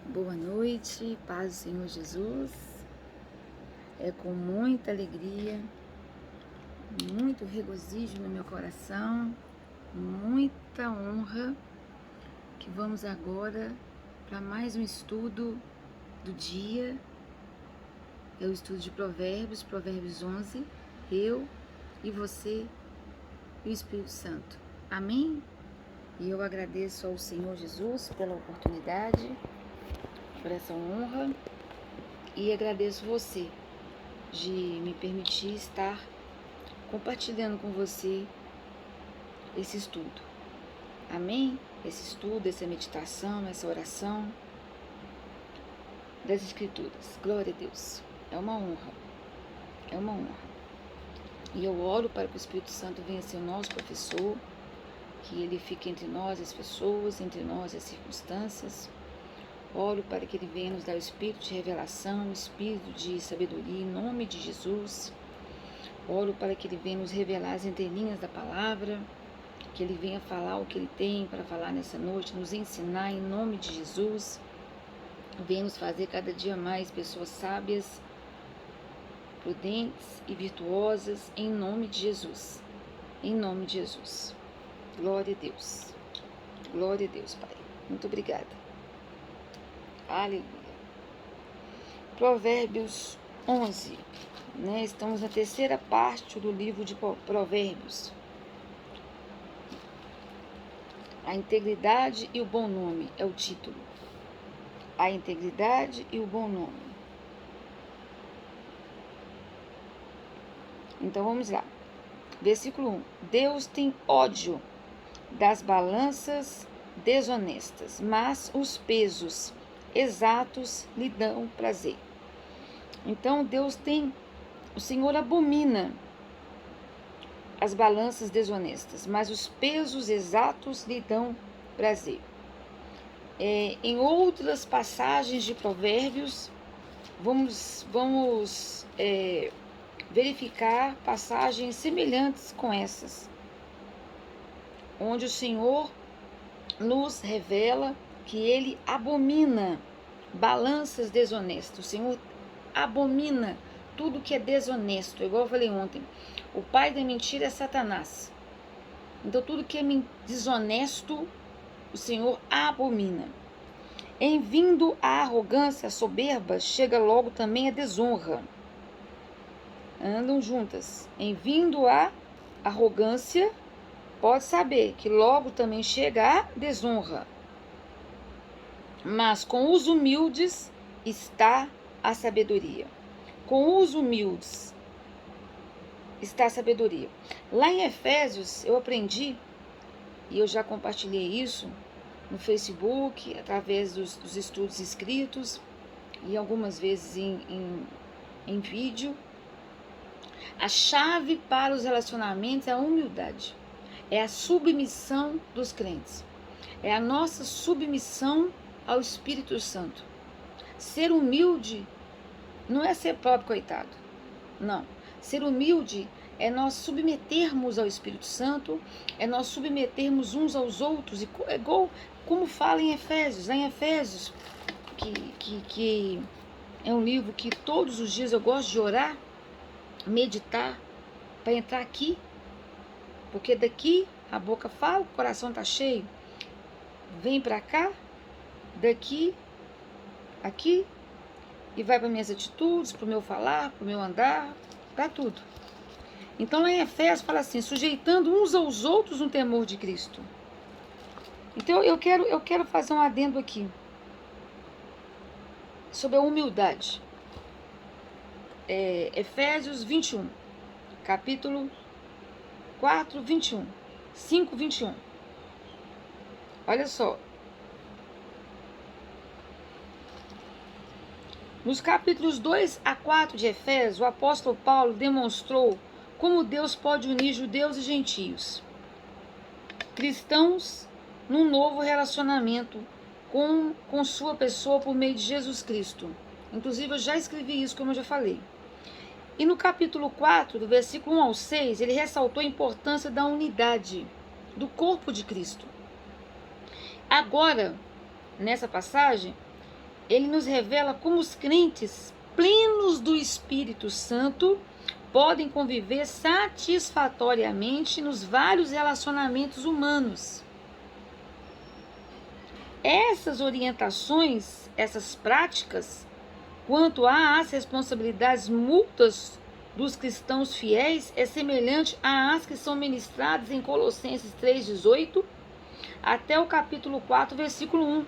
Boa noite, paz do Senhor Jesus. É com muita alegria, muito regozijo no meu coração, muita honra que vamos agora para mais um estudo do dia. É o estudo de Provérbios, Provérbios 11, eu e você e o Espírito Santo. Amém? E eu agradeço ao Senhor Jesus pela oportunidade, por essa honra, e agradeço você de me permitir estar compartilhando com você esse estudo. Amém? Esse estudo, essa meditação, essa oração das Escrituras. Glória a Deus. É uma honra. É uma honra. E eu oro para que o Espírito Santo venha ser o nosso professor, que ele fique entre nós as pessoas, entre nós as circunstâncias. Oro para que ele venha nos dar o espírito de revelação, o espírito de sabedoria, em nome de Jesus. Oro para que ele venha nos revelar as entrelinhas da palavra, que ele venha falar o que ele tem para falar nessa noite, nos ensinar em nome de Jesus. Venha nos fazer cada dia mais pessoas sábias, prudentes e virtuosas, em nome de Jesus. Em nome de Jesus. Glória a Deus. Glória a Deus, Pai. Muito obrigada. Aleluia. Provérbios 11. Estamos na terceira parte do livro de Provérbios. A integridade e o bom nome é o título. A integridade e o bom nome. Então vamos lá. Versículo 1. Deus tem ódio das balanças desonestas, mas os pesos exatos lhe dão prazer. Então o Senhor abomina as balanças desonestas, mas os pesos exatos lhe dão prazer. Em outras passagens de Provérbios, vamos verificar passagens semelhantes com essas, onde o Senhor nos revela que ele abomina balanças desonestas. O Senhor abomina tudo que é desonesto. Igual eu falei ontem, o pai da mentira é Satanás. Então tudo que é desonesto, o Senhor abomina. Em vindo a arrogância, a soberba, chega logo também a desonra. Andam juntas. Em vindo a arrogância, pode saber que logo também chega a desonra. Mas com os humildes está a sabedoria. Com os humildes está a sabedoria. Lá em Efésios eu aprendi, e eu já compartilhei isso no Facebook, através dos estudos escritos e algumas vezes em vídeo. A chave para os relacionamentos é a humildade. É a submissão dos crentes. É a nossa submissão ao Espírito Santo. Ser humilde não é ser próprio coitado. Não. Ser humilde é nós submetermos ao Espírito Santo, é nós submetermos uns aos outros, igual como fala em Efésios. Lá em Efésios, que é um livro que todos os dias eu gosto de orar, meditar, para entrar aqui, porque daqui a boca fala, o coração está cheio, vem para cá, daqui, aqui, e vai para minhas atitudes, para o meu falar, para o meu andar, para tudo. Então lá em Efésios fala assim, sujeitando uns aos outros no temor de Cristo. Então eu quero fazer um adendo aqui sobre a humildade. Efésios 21, capítulo 4, 21, 5, 21. Olha só. Nos capítulos 2 a 4 de Efésios, o apóstolo Paulo demonstrou como Deus pode unir judeus e gentios, cristãos, num novo relacionamento com sua pessoa por meio de Jesus Cristo. Inclusive, eu já escrevi isso, como eu já falei. E no capítulo 4, do versículo 1 ao 6, ele ressaltou a importância da unidade do corpo de Cristo. Agora, nessa passagem, ele nos revela como os crentes plenos do Espírito Santo podem conviver satisfatoriamente nos vários relacionamentos humanos. Essas orientações, essas práticas, quanto às responsabilidades mútuas dos cristãos fiéis, é semelhante às que são ministradas em Colossenses 3,18 até o capítulo 4, versículo 1.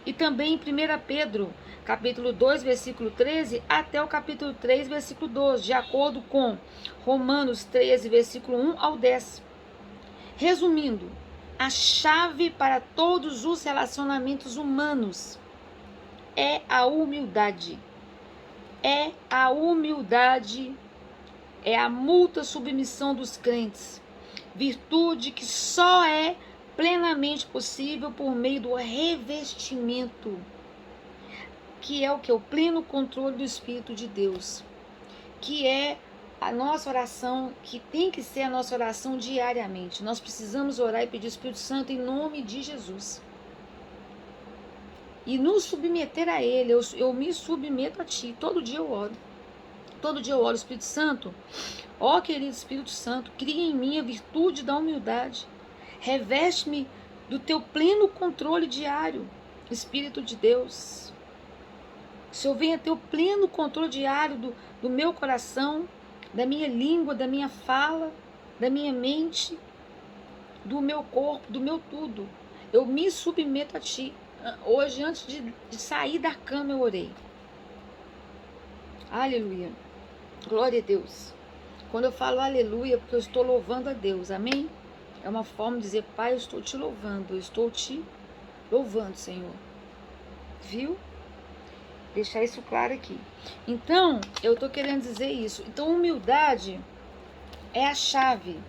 E também em 1 Pedro, capítulo 2, versículo 13, até o capítulo 3, versículo 12, de acordo com Romanos 13, versículo 1 ao 10. Resumindo, a chave para todos os relacionamentos humanos é a humildade. É a humildade, é a mútua submissão dos crentes, virtude que só é plenamente possível por meio do revestimento, que é o que? O pleno controle do Espírito de Deus, que é a nossa oração, que tem que ser a nossa oração diariamente. Nós precisamos orar e pedir o Espírito Santo em nome de Jesus. E nos submeter a Ele. Eu me submeto a Ti. Todo dia eu oro. Todo dia eu oro, Espírito Santo. Ó querido Espírito Santo, cria em mim a virtude da humildade. Reveste-me do Teu pleno controle diário, Espírito de Deus. Que o Senhor venha ter o pleno controle diário do meu coração, da minha língua, da minha fala, da minha mente, do meu corpo, do meu tudo. Eu me submeto a Ti. Hoje, antes de sair da cama, eu orei. Aleluia. Glória a Deus. Quando eu falo aleluia, porque eu estou louvando a Deus. Amém? É uma forma de dizer, Pai, eu estou te louvando. Eu estou te louvando, Senhor. Viu? Deixar isso claro aqui. Então, eu estou querendo dizer isso. Então, humildade é a chave.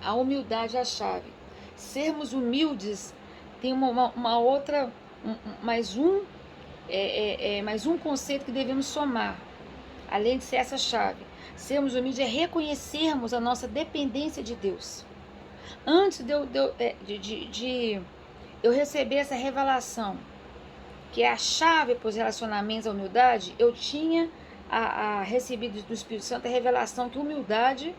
A humildade é a chave. Sermos humildes tem uma outra, mais um conceito que devemos somar, além de ser essa chave. Sermos humildes é reconhecermos a nossa dependência de Deus. Antes de eu receber essa revelação, que é a chave para os relacionamentos, a humildade, eu tinha recebido do Espírito Santo a revelação que humildade,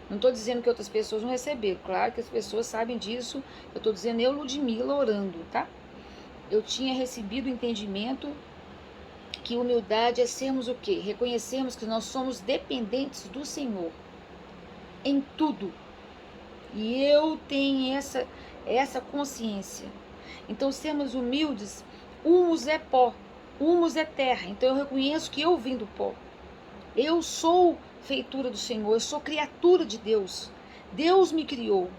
não estou dizendo que outras pessoas não receberam, claro que as pessoas sabem disso, eu estou dizendo eu, Ludmila, orando, tá? Eu tinha recebido o entendimento que humildade é sermos o quê? Reconhecermos que nós somos dependentes do Senhor em tudo. E eu tenho essa consciência. Então, sermos humildes, humus é pó, humus é terra. Então, eu reconheço que eu vim do pó. Eu sou feitura do Senhor, eu sou criatura de Deus. Deus me criou.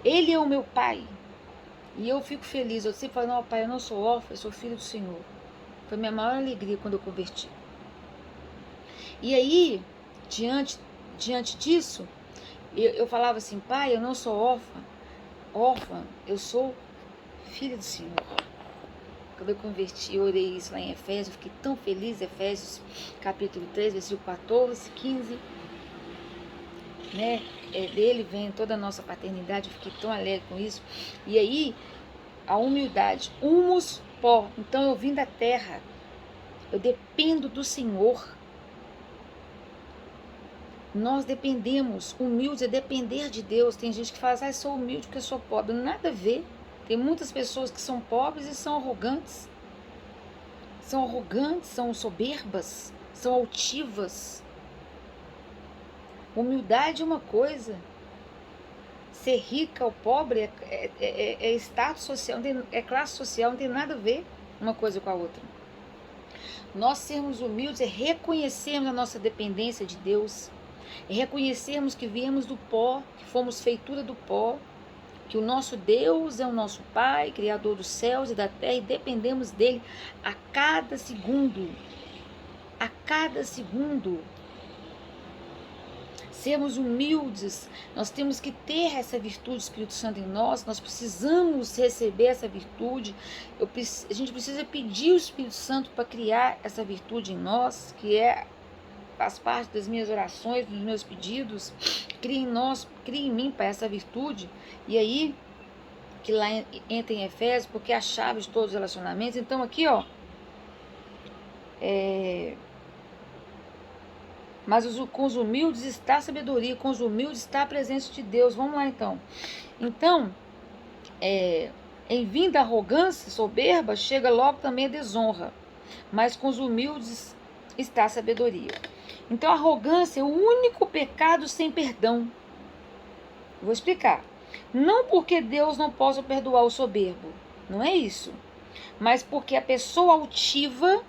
Ele é o meu Pai. E eu fico feliz. Eu sempre falo, não, Pai, eu não sou órfã, eu sou filho do Senhor. Foi a minha maior alegria quando eu converti. E aí, diante disso, eu falava assim, Pai, eu não sou órfã, eu sou filha do Senhor. Quando eu converti, eu orei isso lá em Efésios, eu fiquei tão feliz, Efésios capítulo 3, versículo 14, 15, né? Dele vem toda a nossa paternidade, eu fiquei tão alegre com isso. E aí, a humildade, humus, pó, então eu vim da terra, eu dependo do Senhor. Nós dependemos, humilde é depender de Deus. Tem gente que fala, eu sou humilde porque eu sou pobre. Nada a ver. Tem muitas pessoas que são pobres e são arrogantes. São arrogantes, são soberbas, são altivas. Humildade é uma coisa. Ser rica ou pobre é status social, é classe social, não tem nada a ver uma coisa com a outra. Nós sermos humildes é reconhecermos a nossa dependência de Deus. É reconhecermos que viemos do pó, que fomos feitura do pó, que o nosso Deus é o nosso Pai, Criador dos céus e da terra, e dependemos dele a cada segundo. A cada segundo. Sermos humildes, nós temos que ter essa virtude do Espírito Santo em nós, nós precisamos receber essa virtude, a gente precisa pedir o Espírito Santo para criar essa virtude em nós, que faz parte das minhas orações, dos meus pedidos. Cria em nós, cria em mim para essa virtude. E aí que lá entra em Efésios, porque é a chave de todos os relacionamentos. Então aqui, ó, mas com os humildes está a sabedoria, com os humildes está a presença de Deus. Vamos lá então. Então, em vinda a arrogância, soberba, chega logo também a desonra, mas com os humildes está a sabedoria. Então a arrogância é o único pecado sem perdão. Vou explicar. Não porque Deus não possa perdoar o soberbo, não é isso. Mas porque a pessoa altiva,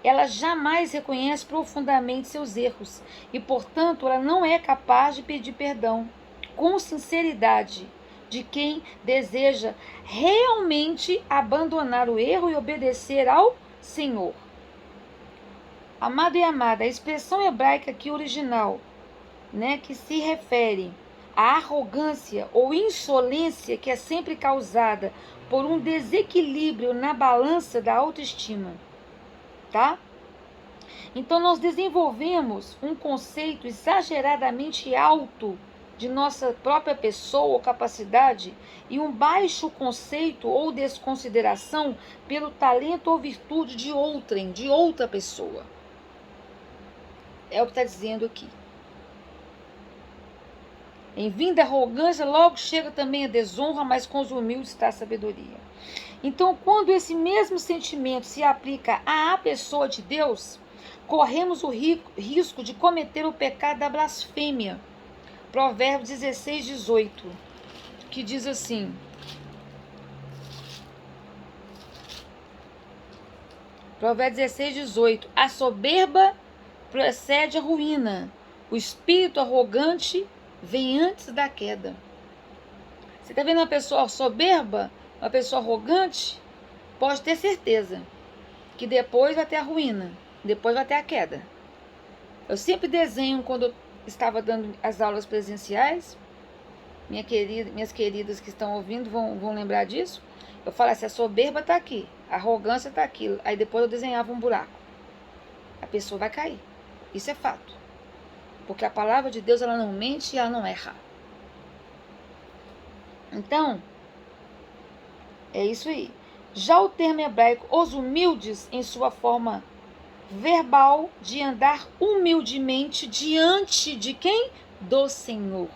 ela jamais reconhece profundamente seus erros e, portanto, ela não é capaz de pedir perdão com sinceridade de quem deseja realmente abandonar o erro e obedecer ao Senhor. Amado e amada, a expressão hebraica aqui original, que se refere à arrogância ou insolência que é sempre causada por um desequilíbrio na balança da autoestima, tá? Então nós desenvolvemos um conceito exageradamente alto de nossa própria pessoa ou capacidade e um baixo conceito ou desconsideração pelo talento ou virtude de outra pessoa. É o que está dizendo aqui. Em vinda a arrogância, logo chega também a desonra, mas com os humildes está a sabedoria. Então, quando esse mesmo sentimento se aplica à pessoa de Deus, corremos o risco de cometer o pecado da blasfêmia. Provérbios 16, 18, que diz assim: Provérbios 16, 18, a soberba precede a ruína, o espírito arrogante vem antes da queda. Você está vendo uma pessoa soberba, uma pessoa arrogante? Pode ter certeza que depois vai ter a ruína, depois vai ter a queda. Eu sempre desenho, quando eu estava dando as aulas presenciais, minhas queridas que estão ouvindo vão lembrar disso. Eu falo assim, a soberba está aqui, a arrogância está aqui. Aí depois eu desenhava um buraco. A pessoa vai cair. Isso é fato. Porque a palavra de Deus, ela não mente e ela não erra. Então, é isso aí. Já o termo hebraico, os humildes, em sua forma verbal, de andar humildemente diante de quem? Do Senhor.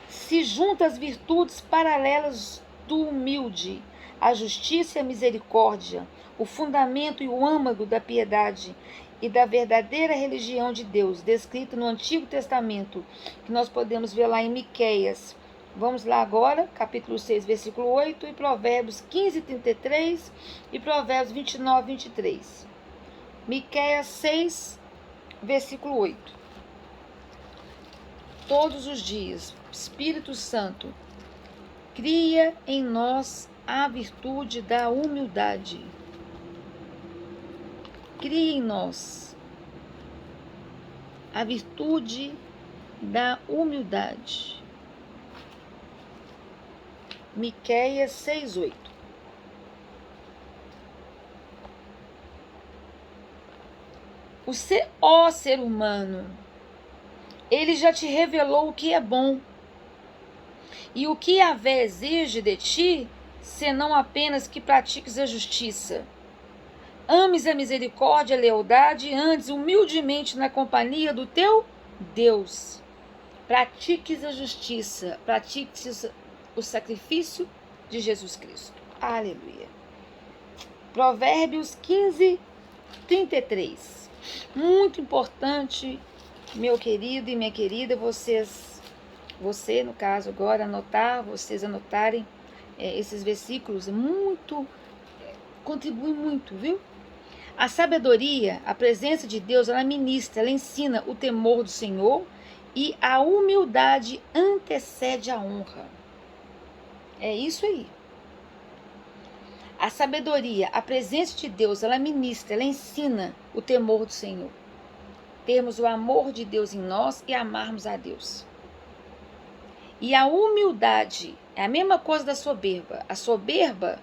Se junta às virtudes paralelas do humilde, a justiça e a misericórdia, o fundamento e o âmago da piedade e da verdadeira religião de Deus, descrita no Antigo Testamento, que nós podemos ver lá em Miqueias. Vamos lá agora, capítulo 6, versículo 8, e Provérbios 15, 33 e Provérbios 29, 23. Miqueias 6, versículo 8. Todos os dias, Espírito Santo, cria em nós a virtude da humildade. Cria em nós a virtude da humildade. Miqueias 6:8. Ó ser humano, ele já te revelou o que é bom. E o que Yahvé exige de ti, senão apenas que pratiques a justiça. Ames a misericórdia e a lealdade, andes humildemente na companhia do teu Deus. Pratiques a justiça, pratiques o sacrifício de Jesus Cristo. Aleluia. Provérbios 15, 33. Muito importante, meu querido e minha querida, você, no caso agora, vocês anotarem esses versículos, contribui muito, viu? A sabedoria, a presença de Deus, ela ministra, ela ensina o temor do Senhor e a humildade antecede a honra. É isso aí. A sabedoria, a presença de Deus, ela ministra, ela ensina o temor do Senhor. Termos o amor de Deus em nós e amarmos a Deus. E a humildade é a mesma coisa da soberba. A soberba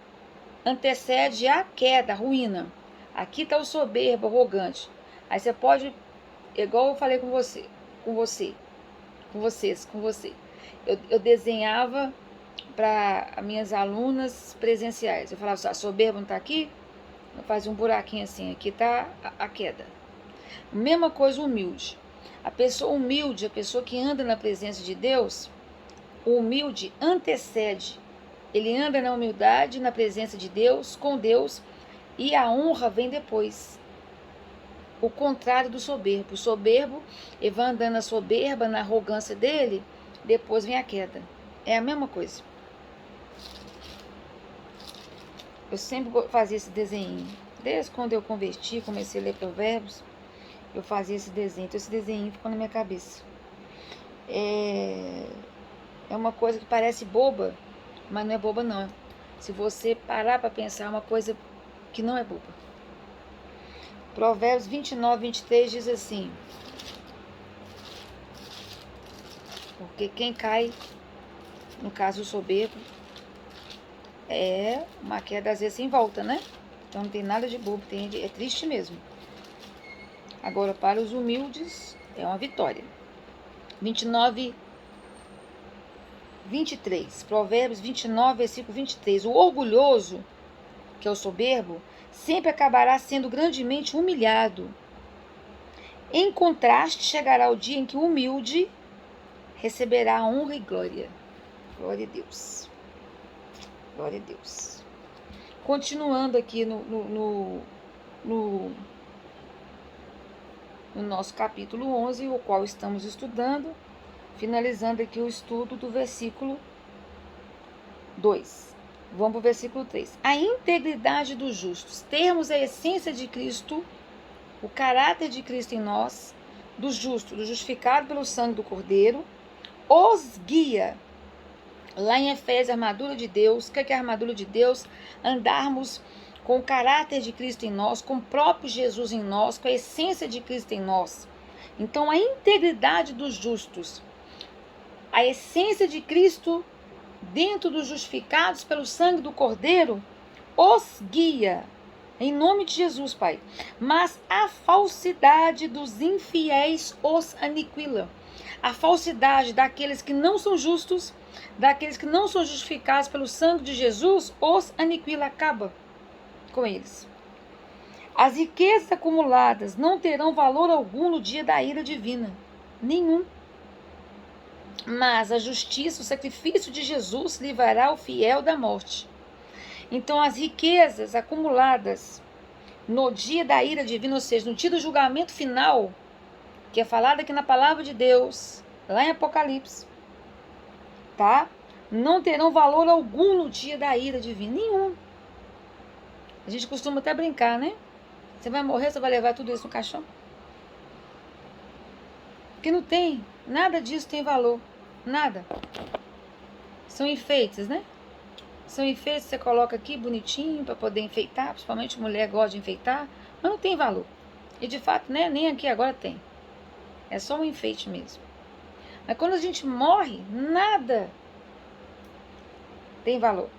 antecede a queda, a ruína. Aqui está o soberbo, arrogante. Aí você pode, igual eu falei com você. Eu desenhava para as minhas alunas presenciais. Eu falava assim, a soberba não está aqui? Eu fazia um buraquinho assim, aqui está a queda. Mesma coisa o humilde. A pessoa humilde, a pessoa que anda na presença de Deus, o humilde antecede. Ele anda na humildade, na presença de Deus, com Deus, e a honra vem depois. O contrário do soberbo. O soberbo, ele vai andando na soberba, na arrogância dele, depois vem a queda. É a mesma coisa. Eu sempre fazia esse desenho. Desde quando eu converti, comecei a ler Provérbios, eu fazia esse desenho. Então esse desenho ficou na minha cabeça. É uma coisa que parece boba, mas não é boba não. Se você parar para pensar, é uma coisa que não é boba. Provérbios 29, 23 diz assim: porque quem cai, no caso o soberbo, é uma queda às vezes sem volta, né? Então não tem nada de bobo, é triste mesmo. Agora para os humildes é uma vitória. 29, 23, Provérbios 29, versículo 23. O orgulhoso, que é o soberbo, sempre acabará sendo grandemente humilhado. Em contraste, chegará o dia em que o humilde receberá honra e glória. Glória a Deus. Glória a Deus. Continuando aqui no nosso capítulo 11, o qual estamos estudando, finalizando aqui o estudo do versículo 2. Vamos para o versículo 3. A integridade dos justos. Termos a essência de Cristo, o caráter de Cristo em nós, do justo, do justificado pelo sangue do Cordeiro, os guia. Lá em Efésios, a armadura de Deus. O que é a armadura de Deus? Andarmos com o caráter de Cristo em nós, com o próprio Jesus em nós, com a essência de Cristo em nós. Então, a integridade dos justos, a essência de Cristo dentro dos justificados pelo sangue do Cordeiro, os guia, em nome de Jesus, Pai. Mas a falsidade dos infiéis os aniquila. A falsidade daqueles que não são justos, daqueles que não são justificados pelo sangue de Jesus, os aniquila, acaba com eles. As riquezas acumuladas não terão valor algum no dia da ira divina. Nenhum. Mas a justiça, o sacrifício de Jesus livrará o fiel da morte. Então as riquezas acumuladas no dia da ira divina, ou seja, no dia do julgamento final, que é falado aqui na palavra de Deus, lá em Apocalipse, tá? Não terão valor algum no dia da ira divina, nenhum. A gente costuma até brincar, né? Você vai morrer, você vai levar tudo isso no caixão? Porque não tem, nada disso tem valor, nada. São enfeites, né? São enfeites que você coloca aqui bonitinho para poder enfeitar, principalmente mulher gosta de enfeitar, mas não tem valor. E de fato, né, nem aqui agora tem. É só um enfeite mesmo. Mas quando a gente morre, nada tem valor.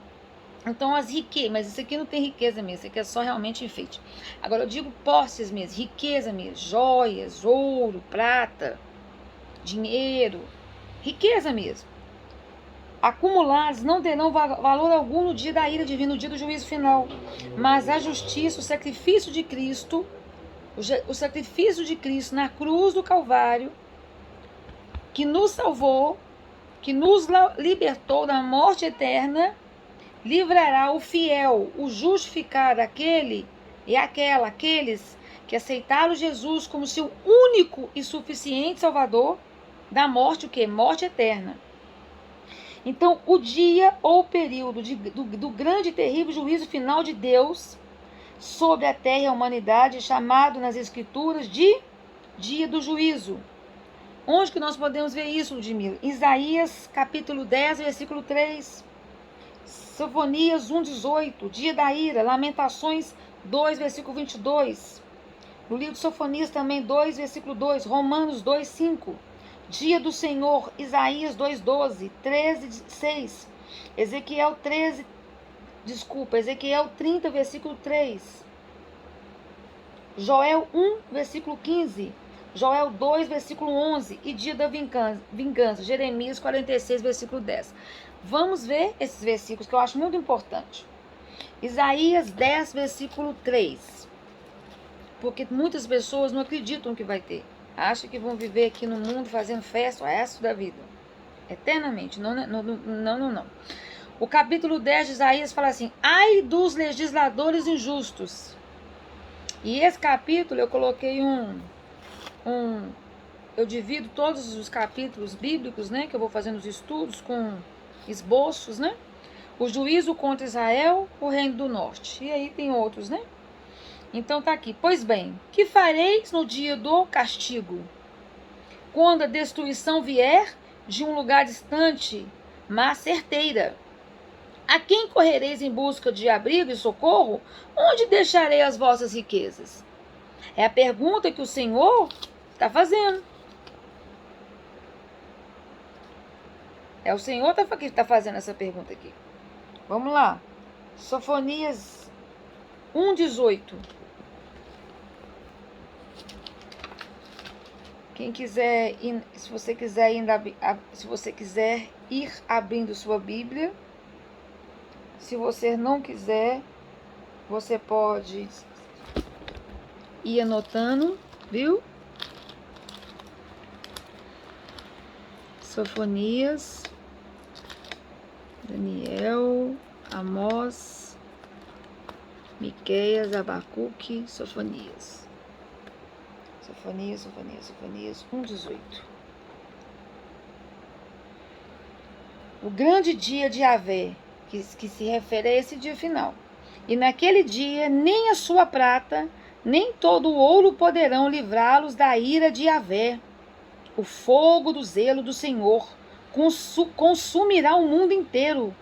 Então as riquezas, mas isso aqui não tem riqueza mesmo, isso aqui é só realmente enfeite. Agora eu digo posses mesmo, riqueza mesmo, joias, ouro, prata, dinheiro, riqueza mesmo. Acumulados não terão valor algum no dia da ira divina, no dia do juízo final. Mas a justiça, o sacrifício de Cristo, o sacrifício de Cristo na cruz do Calvário, que nos salvou, que nos libertou da morte eterna, livrará o fiel, o justificado, aqueles que aceitaram Jesus como seu único e suficiente Salvador da morte, o quê? Morte eterna. Então, o dia ou o período do grande e terrível juízo final de Deus sobre a terra e a humanidade, chamado nas Escrituras de dia do juízo. Onde que nós podemos ver isso, Ludmila? Isaías, capítulo 10, versículo 3. Sofonias 1,18, dia da ira. Lamentações 2, versículo 22. No livro de Sofonias também 2, versículo 2. Romanos 2, 5. Dia do Senhor, Isaías 2,12, 13,6. Ezequiel 30, versículo 3. Joel 1, versículo 15. Joel 2, versículo 11. E dia da vingança, Jeremias 46, versículo 10. Vamos ver esses versículos que eu acho muito importante. Isaías 10, versículo 3. Porque muitas pessoas não acreditam que vai ter. Acham que vão viver aqui no mundo fazendo festa o resto da vida. Eternamente. Não. O capítulo 10 de Isaías fala assim: ai dos legisladores injustos. E esse capítulo eu coloquei eu divido todos os capítulos bíblicos, né, que eu vou fazendo os estudos com esboços, né? O juízo contra Israel, o reino do norte. E aí tem outros, né? Então tá aqui. Pois bem, que fareis no dia do castigo? Quando a destruição vier de um lugar distante, mas certeira. A quem correreis em busca de abrigo e socorro? Onde deixarei as vossas riquezas? É a pergunta que o Senhor está fazendo. É o Senhor que está fazendo essa pergunta aqui. Vamos lá. Sofonias 1:18. Quem quiser, se você quiser ir abrindo sua Bíblia, se você não quiser, você pode ir anotando, viu? Sofonias, Daniel, Amós, Miqueias, Abacuque, Sofonias. Sofonias 1:18. O grande dia de Yahvé, que se refere a esse dia final. E naquele dia, nem a sua prata, nem todo o ouro poderão livrá-los da ira de Yahvé. O fogo do zelo do Senhor consumirá o mundo inteiro,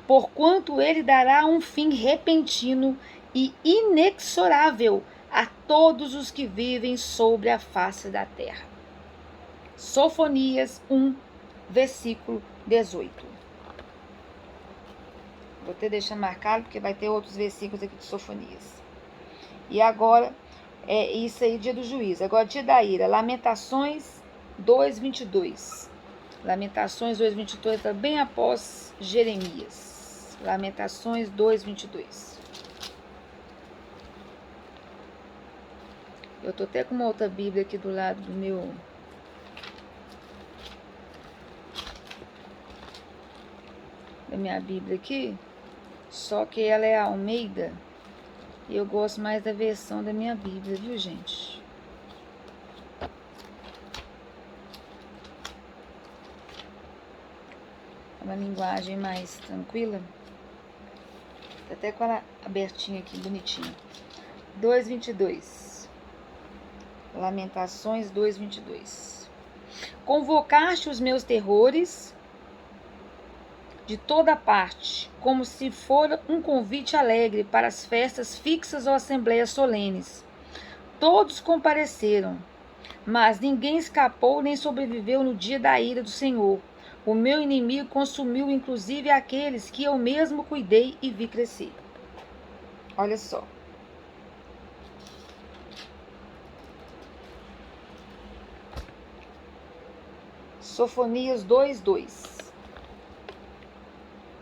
porquanto ele dará um fim repentino e inexorável a todos os que vivem sobre a face da terra. Sofonias 1, versículo 18. Vou até deixar marcado, porque vai ter outros versículos aqui de Sofonias. E agora, é isso aí, dia do juízo. Agora, dia da ira. Lamentações 2:22. Lamentações 2:22 está bem após Jeremias. Lamentações 2:22. Eu tô até com uma outra Bíblia aqui do lado do meu... da minha Bíblia aqui. Só que ela é Almeida. E eu gosto mais da versão da minha Bíblia, viu, gente? É uma linguagem mais tranquila. Tá até com ela abertinha aqui, bonitinha. 2:22. Lamentações 2:22. Convocaste os meus terrores de toda parte, como se fora um convite alegre para as festas fixas ou assembleias solenes. Todos compareceram, mas ninguém escapou nem sobreviveu no dia da ira do Senhor. O meu inimigo consumiu inclusive aqueles que eu mesmo cuidei e vi crescer. Olha só. Sofonias 2:2.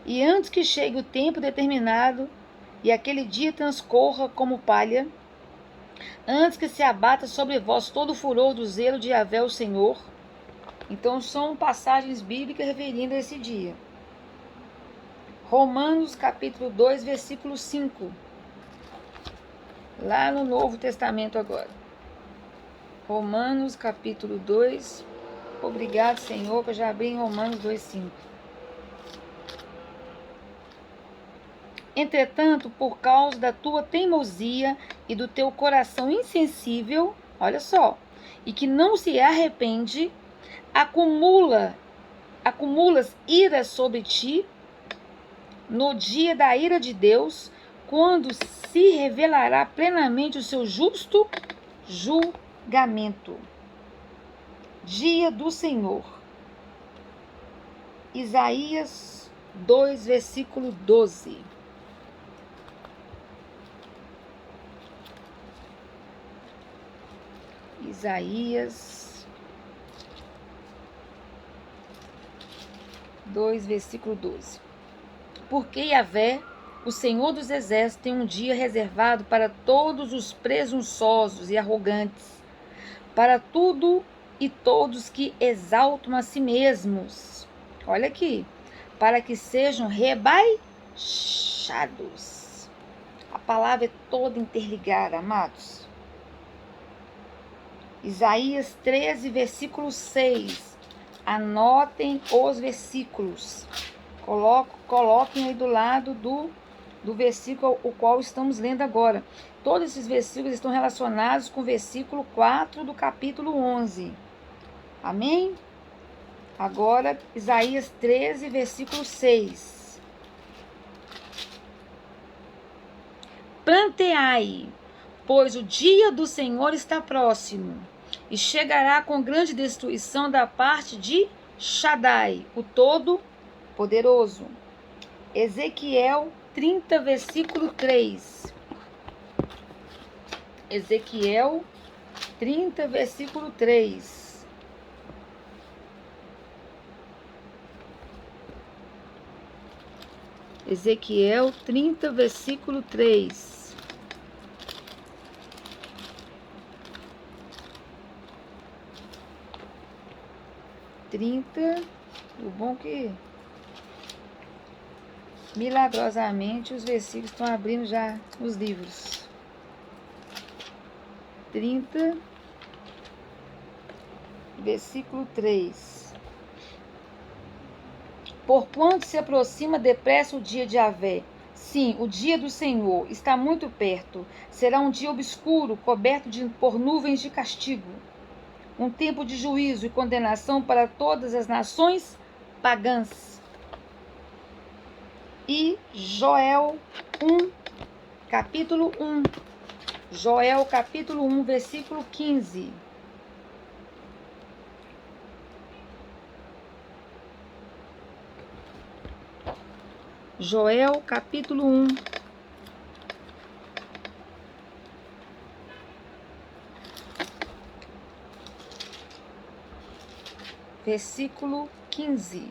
E antes que chegue o tempo determinado e aquele dia transcorra como palha, antes que se abata sobre vós todo o furor do zelo de Yahvé o Senhor. Então são passagens bíblicas referindo a esse dia. Romanos capítulo 2, versículo 5. Lá no Novo Testamento agora. Romanos capítulo 2. Obrigado, Senhor, que eu já abri em Romanos 2:5. Entretanto, por causa da tua teimosia e do teu coração insensível, olha só, e que não se arrepende, acumulas ira sobre ti no dia da ira de Deus, quando se revelará plenamente o seu justo julgamento. Dia do Senhor. Isaías 2, versículo 12. Isaías 2, versículo 12. Porque Yahvé, o Senhor dos Exércitos, tem um dia reservado para todos os presunçosos e arrogantes, para tudo e todos que exaltam a si mesmos. Olha aqui, para que sejam rebaixados. A palavra é toda interligada, amados. Isaías 13, versículo 6. Anotem os versículos. Coloquem aí do lado do versículo o qual estamos lendo agora. Todos esses versículos estão relacionados com o versículo 4 do capítulo 11. Amém? Agora, Isaías 13, versículo 6. Planteai, pois o dia do Senhor está próximo, e chegará com grande destruição da parte de Shaddai, o Todo-Poderoso. Ezequiel 30, versículo 3. Ezequiel 30, versículo 3. Ezequiel 30, versículo 3. O bom que milagrosamente os versículos estão abrindo já os livros. 30, versículo 3. Porquanto se aproxima depressa o dia de Yahvé, sim, o dia do Senhor está muito perto. Será um dia obscuro, coberto por nuvens de castigo. Um tempo de juízo e condenação para todas as nações pagãs. E Joel 1, capítulo 1. Joel, capítulo 1, versículo 15. Joel, capítulo 1. Versículo 15.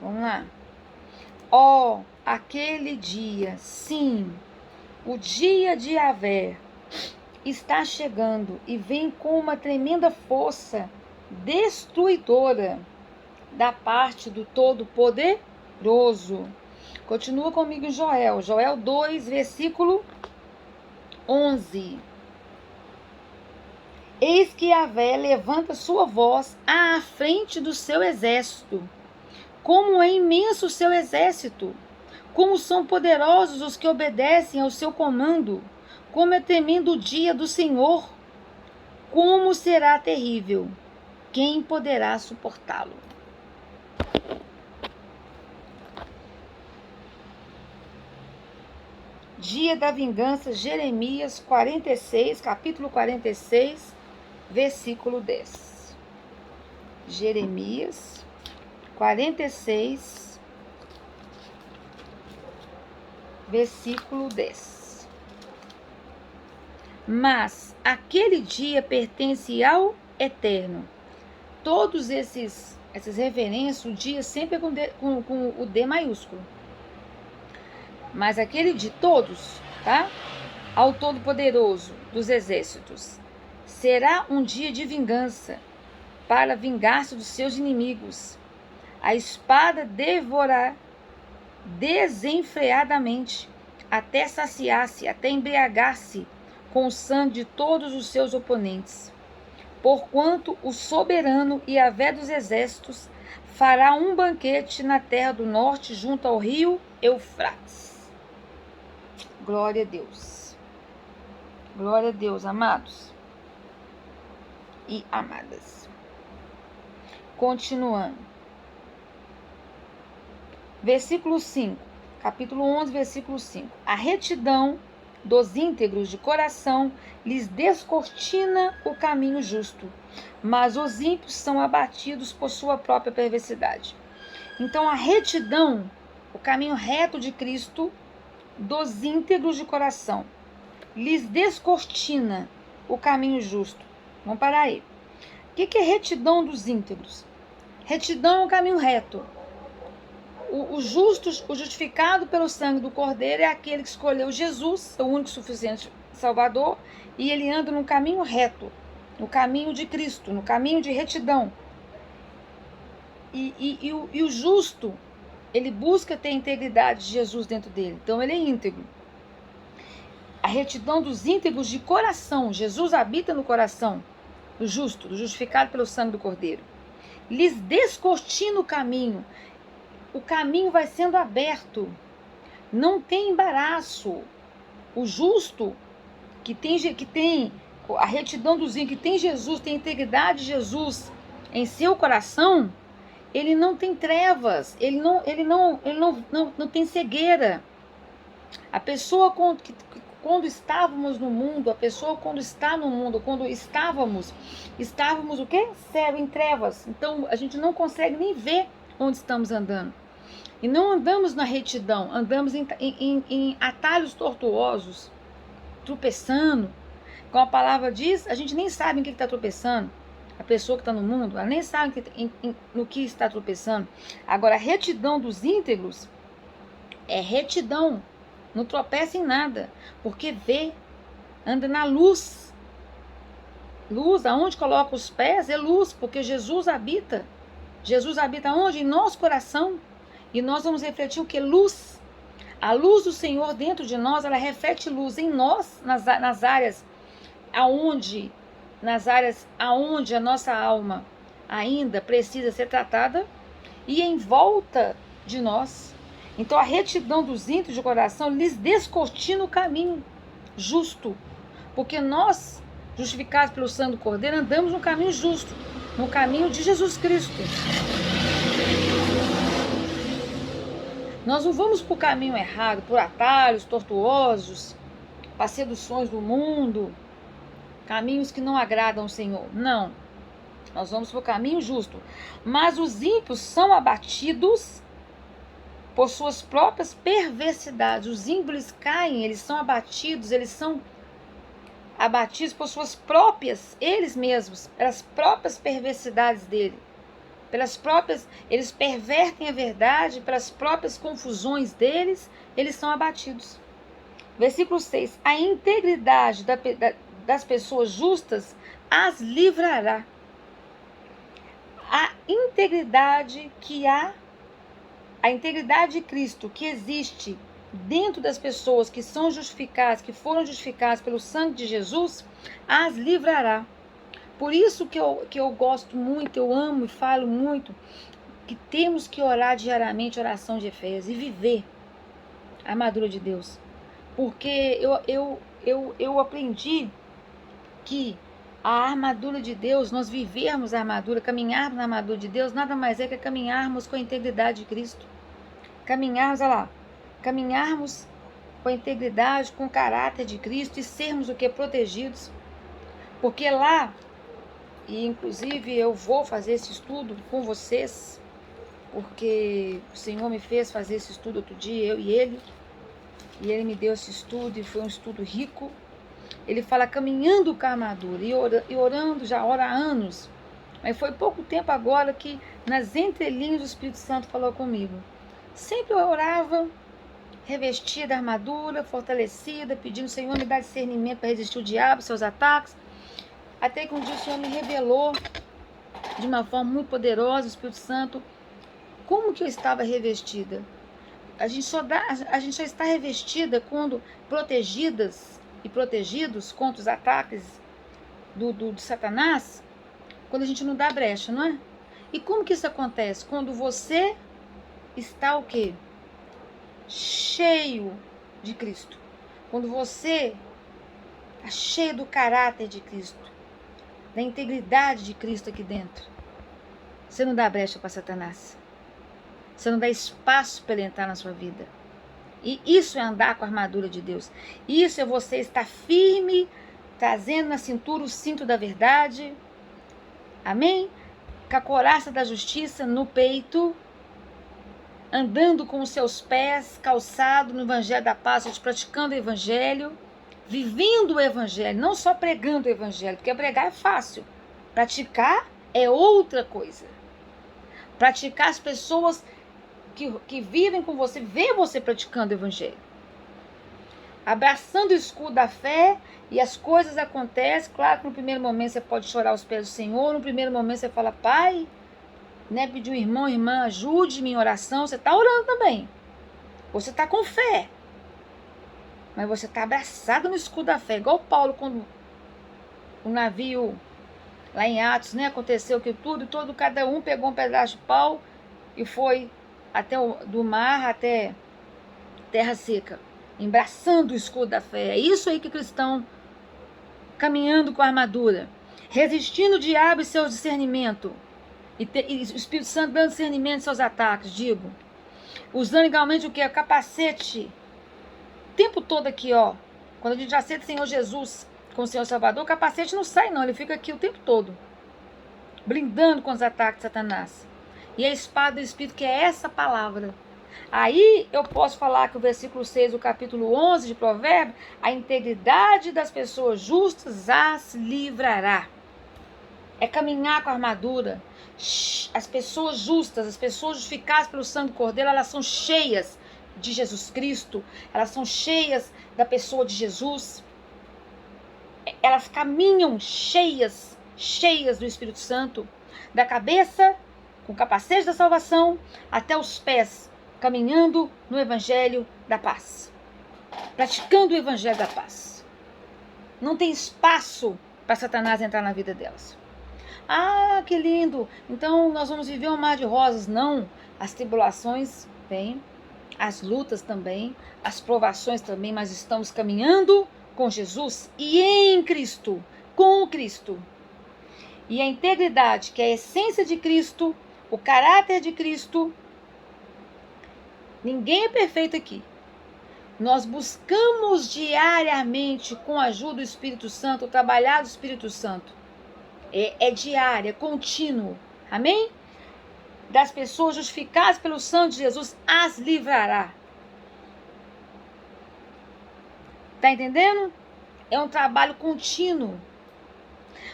Vamos lá. Ó, aquele dia, sim, o dia de Yahvé está chegando e vem com uma tremenda força destruidora da parte do Todo-Poderoso. Continua comigo em Joel. Joel 2, versículo 11. Eis que Yahvé levanta sua voz à frente do seu exército. Como é imenso o seu exército! Como são poderosos os que obedecem ao seu comando! Como é tremendo o dia do Senhor! Como será terrível! Quem poderá suportá-lo? Dia da vingança, Jeremias 46, capítulo 46, versículo 10. Jeremias 46, versículo 10. Mas aquele dia pertence ao Eterno. Todos essas referências, o dia sempre é com o D maiúsculo. Mas aquele de todos, tá? Ao Todo-Poderoso dos Exércitos. Será um dia de vingança, para vingar-se dos seus inimigos. A espada devorará desenfreadamente, até saciar-se, até embriagar-se com o sangue de todos os seus oponentes. Porquanto o soberano Yahvé dos exércitos fará um banquete na terra do norte, junto ao rio Eufrates. Glória a Deus. Glória a Deus, amados e amadas. Continuando. Versículo 5. Capítulo 11, versículo 5. A retidão dos íntegros de coração lhes descortina o caminho justo, mas os ímpios são abatidos por sua própria perversidade. Então, a retidão, o caminho reto de Cristo, dos íntegros de coração, lhes descortina o caminho justo. Vamos parar aí. que é retidão dos íntegros? Retidão é um caminho reto. O justo, o justificado pelo sangue do Cordeiro é aquele que escolheu Jesus, o único suficiente Salvador, e ele anda no caminho reto, no caminho de Cristo, no caminho de retidão. E o justo, ele busca ter a integridade de Jesus dentro dele, então ele é íntegro. A retidão dos íntegros de coração, Jesus habita no coração do justo, do justificado pelo sangue do Cordeiro. Lhes descortina o caminho vai sendo aberto, não tem embaraço. O justo, que tem a retidão dos íntegros, que tem Jesus, tem a integridade de Jesus em seu coração, ele não tem trevas, ele não tem cegueira. A pessoa quando estávamos no mundo, a pessoa quando está no mundo, quando estávamos o quê? Cego, em trevas. Então a gente não consegue nem ver onde estamos andando. E não andamos na retidão, andamos em atalhos tortuosos, tropeçando. Como a palavra diz, a gente nem sabe em que está tropeçando. A pessoa que está no mundo, ela nem sabe no que está tropeçando. Agora, a retidão dos íntegros é retidão. Não tropeça em nada, porque vê, anda na luz. Luz, aonde coloca os pés é luz, porque Jesus habita. Jesus habita onde? Em nosso coração. E nós vamos refletir o que? Luz. A luz do Senhor dentro de nós, ela reflete luz em nós, nas áreas aonde a nossa alma ainda precisa ser tratada e em volta de nós. Então a retidão dos íntegros de coração lhes descortina o caminho justo, porque nós, justificados pelo sangue do Cordeiro, andamos no caminho justo, no caminho de Jesus Cristo. Nós não vamos para o caminho errado, por atalhos tortuosos, para seduções do mundo, caminhos que não agradam ao Senhor. Não, nós vamos para o caminho justo. Mas os ímpios são abatidos por suas próprias perversidades. Os ímpios caem, eles são abatidos por suas próprias, eles mesmos, pelas próprias perversidades dele. Eles pervertem a verdade, pelas próprias confusões deles, eles são abatidos. Versículo 6. A integridade das pessoas justas as livrará. A integridade a integridade de Cristo que existe dentro das pessoas que são justificadas, que foram justificadas pelo sangue de Jesus, as livrará. Por isso que eu gosto muito, eu amo e falo muito, que temos que orar diariamente, oração de Efésios, e viver a armadura de Deus. Porque eu aprendi que a armadura de Deus, nós vivermos a armadura, caminharmos na armadura de Deus, nada mais é que caminharmos com a integridade de Cristo. Caminharmos com a integridade, com o caráter de Cristo e sermos o que? Protegidos. Porque lá, e inclusive eu vou fazer esse estudo com vocês, porque o Senhor me fez fazer esse estudo outro dia, eu e ele me deu esse estudo e foi um estudo rico. Ele fala caminhando com a armadura e orando, já ora há anos, mas foi pouco tempo agora que nas entrelinhas o Espírito Santo falou comigo. Sempre eu orava revestida da armadura, fortalecida, pedindo: Senhor, me dá discernimento para resistir o diabo, seus ataques. Até que um dia o Senhor me revelou de uma forma muito poderosa, o Espírito Santo, como que eu estava revestida. A gente só está revestida quando protegidas e protegidos contra os ataques de Satanás, quando a gente não dá brecha, não é? E como que isso acontece? Quando você está o quê? Cheio de Cristo. Quando você está cheio do caráter de Cristo, da integridade de Cristo aqui dentro, você não dá brecha para Satanás. Você não dá espaço para ele entrar na sua vida. E isso é andar com a armadura de Deus. Isso é você estar firme, trazendo na cintura o cinto da verdade. Amém? Com a couraça da justiça no peito, andando com os seus pés calçados no evangelho da paz, praticando o evangelho, vivendo o evangelho, não só pregando o evangelho, porque pregar é fácil. Praticar é outra coisa. Praticar, as pessoas que vivem com você, vê você praticando o evangelho. Abraçando o escudo da fé, e as coisas acontecem. Claro que no primeiro momento você pode chorar aos pés do Senhor, no primeiro momento você fala, Pai, né, pedir um irmão, irmã, ajude-me em oração. Você está orando também. Você está com fé. Mas você está abraçado no escudo da fé. Igual Paulo, quando o navio, lá em Atos, né, aconteceu que tudo, cada um pegou um pedaço de pau e foi até do mar até terra seca, embraçando o escudo da fé. É isso aí que cristão, caminhando com a armadura, resistindo o diabo e seu discernimento, e o Espírito Santo dando discernimento em seus ataques, digo, usando igualmente o que? O capacete, o tempo todo aqui, ó, quando a gente aceita o Senhor Jesus como Senhor Salvador, o capacete não sai não, ele fica aqui o tempo todo, blindando com os ataques de Satanás. E a espada do Espírito, que é essa palavra. Aí eu posso falar que o versículo 6 do capítulo 11 de Provérbios, a integridade das pessoas justas as livrará. É caminhar com a armadura. As pessoas justas, as pessoas justificadas pelo sangue do Cordeiro, elas são cheias de Jesus Cristo, elas são cheias da pessoa de Jesus. Elas caminham cheias do Espírito Santo, da cabeça, com o capacete da salvação, até os pés, caminhando no evangelho da paz, praticando o evangelho da paz. Não tem espaço para Satanás entrar na vida delas. Ah, que lindo, então nós vamos viver um mar de rosas. Não, as tribulações vêm, as lutas também, as provações também, mas estamos caminhando com Jesus e em Cristo, com Cristo. E a integridade, que é a essência de Cristo, o caráter de Cristo. Ninguém é perfeito aqui. Nós buscamos diariamente, com a ajuda do Espírito Santo, o trabalhar do Espírito Santo. É diário, é contínuo. Amém? Das pessoas justificadas pelo sangue de Jesus, as livrará. Tá entendendo? É um trabalho contínuo.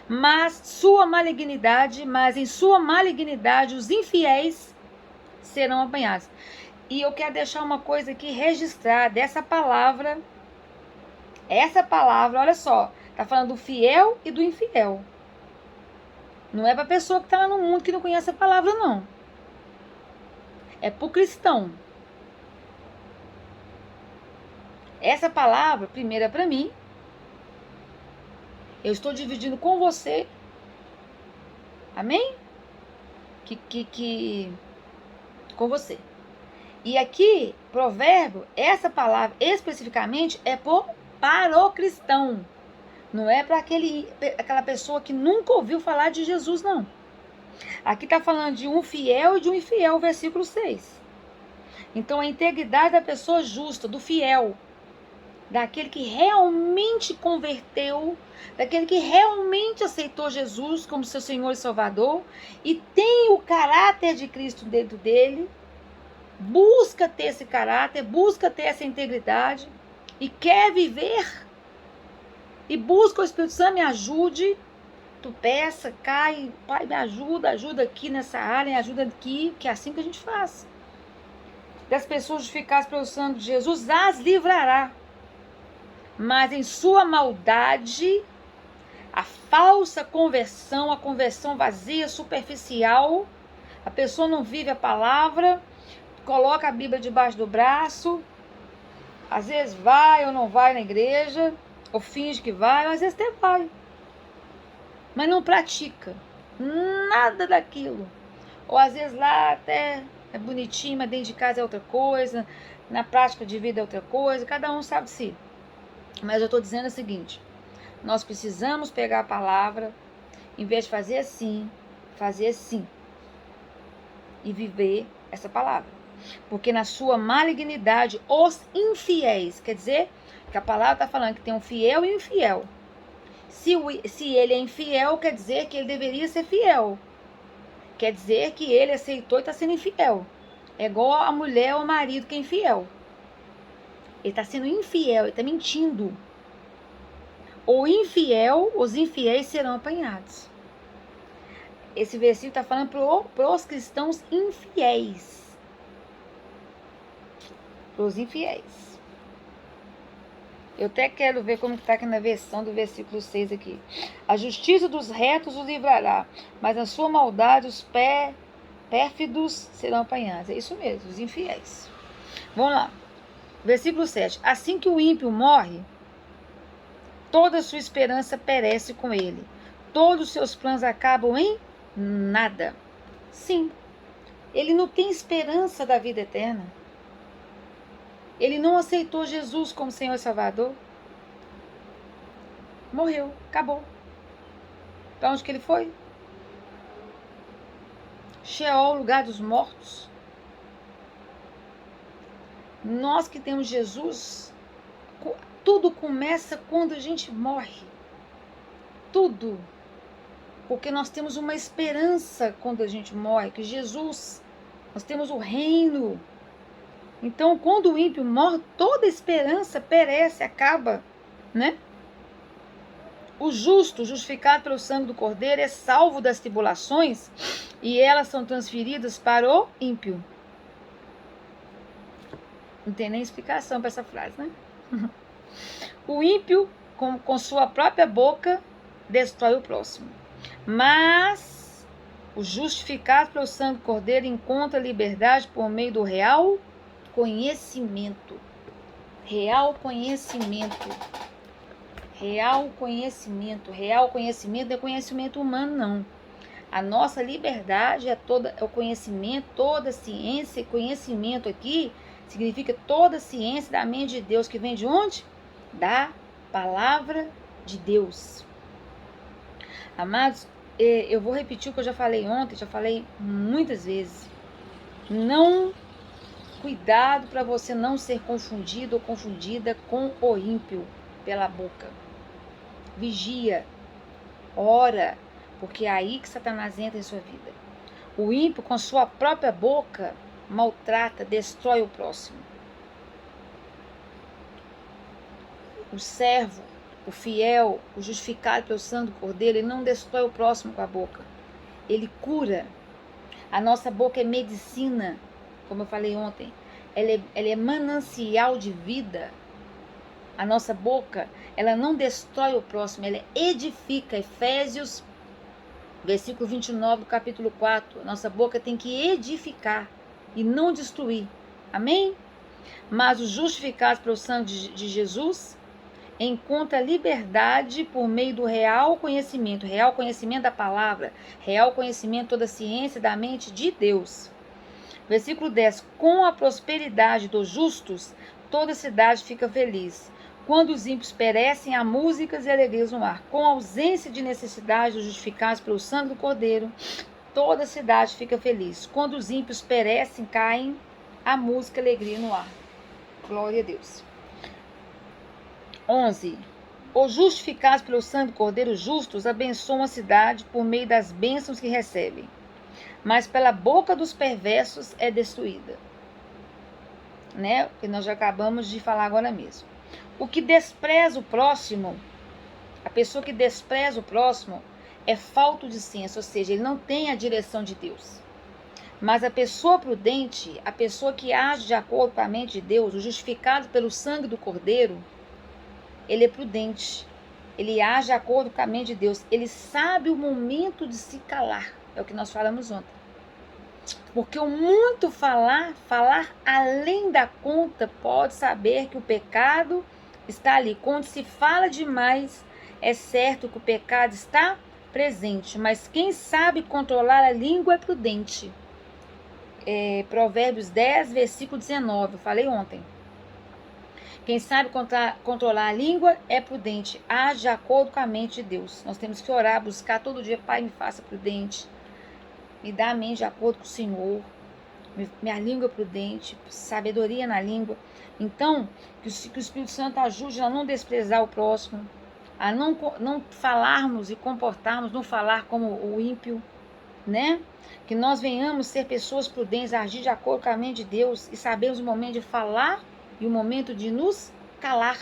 Mas em sua malignidade, os infiéis serão apanhados. E eu quero deixar uma coisa aqui registrada, essa palavra, olha só, tá falando do fiel e do infiel. Não é para a pessoa que está lá no mundo que não conhece a palavra, não. É para o cristão. Essa palavra, primeiro é para mim. Eu estou dividindo com você. Amém? Com você. E aqui, provérbio, essa palavra especificamente é para o cristão. Não é para aquela pessoa que nunca ouviu falar de Jesus, não. Aqui está falando de um fiel e de um infiel, versículo 6. Então, a integridade da pessoa justa, do fiel, daquele que realmente converteu, daquele que realmente aceitou Jesus como seu Senhor e Salvador e tem o caráter de Cristo dentro dele, busca ter esse caráter, busca ter essa integridade e quer viver e busca o Espírito Santo, me ajude, tu peça, cai, Pai, me ajuda aqui nessa área, me ajuda aqui, que é assim que a gente faz. Das pessoas justificadas pelo sangue de Jesus, as livrará. Mas em sua maldade, a falsa conversão, a conversão vazia, superficial, a pessoa não vive a palavra, coloca a Bíblia debaixo do braço, às vezes vai ou não vai na igreja, ou finge que vai, ou às vezes até vai, mas não pratica nada daquilo. Ou às vezes lá até é bonitinho, mas dentro de casa é outra coisa, na prática de vida é outra coisa, cada um sabe si. Mas eu estou dizendo o seguinte, nós precisamos pegar a palavra, em vez de fazer assim e viver essa palavra. Porque na sua malignidade, os infiéis, quer dizer que a palavra está falando que tem um fiel e um infiel. Se ele é infiel, quer dizer que ele deveria ser fiel. Quer dizer que ele aceitou e está sendo infiel. É igual a mulher ou o marido que é infiel. Ele está sendo infiel, ele está mentindo. O infiel, os infiéis serão apanhados. Esse versículo está falando para os cristãos infiéis. Para os infiéis. Eu até quero ver como está aqui na versão do versículo 6 aqui. A justiça dos retos os livrará, mas na sua maldade os pérfidos serão apanhados. É isso mesmo, os infiéis. Vamos lá. Versículo 7. Assim que o ímpio morre, toda a sua esperança perece com ele. Todos os seus planos acabam em nada. Sim, ele não tem esperança da vida eterna. Ele não aceitou Jesus como Senhor e Salvador. Morreu, acabou. Para onde que ele foi? Sheol, lugar dos mortos. Nós que temos Jesus, tudo começa quando a gente morre. Tudo. Porque nós temos uma esperança quando a gente morre, que Jesus, nós temos o reino. Então, quando o ímpio morre, toda esperança perece, acaba, né? O justo, justificado pelo sangue do Cordeiro, é salvo das tribulações e elas são transferidas para o ímpio. Não tem nem explicação para essa frase, né? O ímpio, com sua própria boca, destrói o próximo. Mas o justificado pelo sangue do Cordeiro encontra liberdade por meio do real conhecimento. Real conhecimento. Real conhecimento. Real conhecimento não é conhecimento humano, não. A nossa liberdade é o conhecimento, toda a ciência e conhecimento aqui significa toda a ciência da mente de Deus, que vem de onde? Da palavra de Deus. Amados, eu vou repetir o que eu já falei ontem, já falei muitas vezes. Cuidado para você não ser confundido ou confundida com o ímpio pela boca. Vigia, ora, porque é aí que Satanás entra em sua vida. O ímpio, com sua própria boca, maltrata, destrói o próximo. O servo, o fiel, o justificado pelo sangue do Cordeiro, ele não destrói o próximo com a boca. Ele cura. A nossa boca é medicina, como eu falei ontem. Ela é manancial de vida. A nossa boca, ela não destrói o próximo, ela edifica. Efésios, versículo 29 do capítulo 4. Nossa boca tem que edificar e não destruir. Amém? Mas os justificados pelo sangue de Jesus encontra liberdade por meio do real conhecimento da palavra, real conhecimento toda a ciência da mente de Deus. Versículo 10. Com a prosperidade dos justos, toda a cidade fica feliz. Quando os ímpios perecem, há músicas e alegrias no ar. Com a ausência de necessidade dos justificados pelo sangue do Cordeiro, toda a cidade fica feliz. Quando os ímpios perecem, caem, há música e alegria no ar. Glória a Deus. 11. Os justificados pelo sangue do Cordeiro justos abençoam a cidade por meio das bênçãos que recebem. Mas pela boca dos perversos é destruída. Né? Que nós já acabamos de falar agora mesmo. O que despreza o próximo, a pessoa que despreza o próximo, é falto de senso, ou seja, ele não tem a direção de Deus. Mas a pessoa prudente, a pessoa que age de acordo com a mente de Deus, o justificado pelo sangue do Cordeiro, ele é prudente, ele age de acordo com a mente de Deus, ele sabe o momento de se calar, é o que nós falamos ontem. Porque o muito falar além da conta, pode saber que o pecado está ali. Quando se fala demais, é certo que o pecado está presente, mas quem sabe controlar a língua é prudente. Provérbios 10, versículo 19, eu falei ontem. Quem sabe controlar a língua é prudente, age de acordo com a mente de Deus. Nós temos que orar, buscar todo dia, Pai, me faça prudente, me dá a mente de acordo com o Senhor, minha língua é prudente, sabedoria na língua. Então, que o Espírito Santo ajude a não desprezar o próximo, a não falarmos e comportarmos, não falar como o ímpio, né? Que nós venhamos ser pessoas prudentes, agir de acordo com a mente de Deus e sabermos o momento de falar e o momento de nos calar,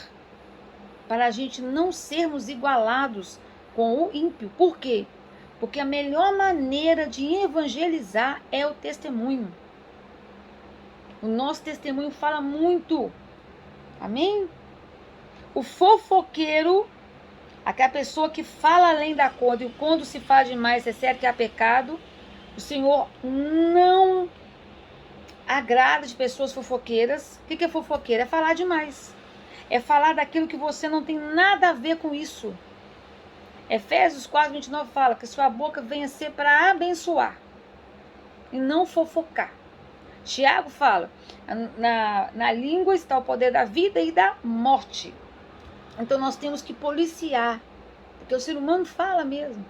para a gente não sermos igualados com o ímpio. Por quê? Porque a melhor maneira de evangelizar é o testemunho. O nosso testemunho fala muito. Amém? O fofoqueiro, aquela pessoa que fala além da conta, e quando se fala demais, é certo que há pecado. O Senhor não agrada de pessoas fofoqueiras. O que é fofoqueira? É falar demais. É falar daquilo que você não tem nada a ver com isso. Efésios 4:29 fala que sua boca venha ser para abençoar e não fofocar. Tiago fala, na língua está o poder da vida e da morte. Então nós temos que policiar, porque o ser humano fala mesmo.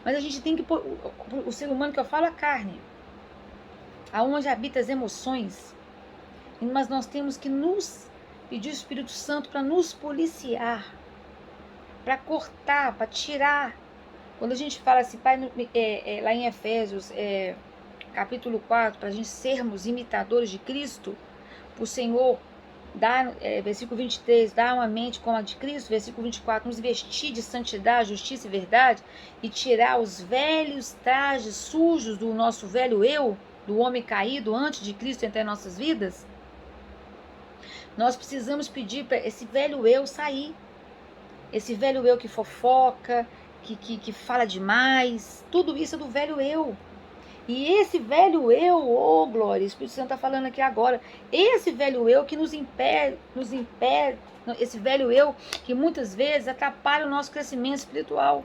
Mas a gente tem que, o ser humano que eu falo é a carne, aonde habita as emoções. Mas nós temos que nos pedir o Espírito Santo para nos policiar, para cortar, para tirar. Quando a gente fala assim, pai, lá em Efésios, capítulo 4, para a gente sermos imitadores de Cristo, o Senhor dá, versículo 23, dá uma mente como a de Cristo, versículo 24, nos vestir de santidade, justiça e verdade, e tirar os velhos trajes sujos do nosso velho eu, do homem caído antes de Cristo entrar em nossas vidas. Nós precisamos pedir para esse velho eu sair. Esse velho eu que fofoca, que fala demais, tudo isso é do velho eu. E esse velho eu, glória, o Espírito Santo está falando aqui agora, esse velho eu que nos impede, esse velho eu que muitas vezes atrapalha o nosso crescimento espiritual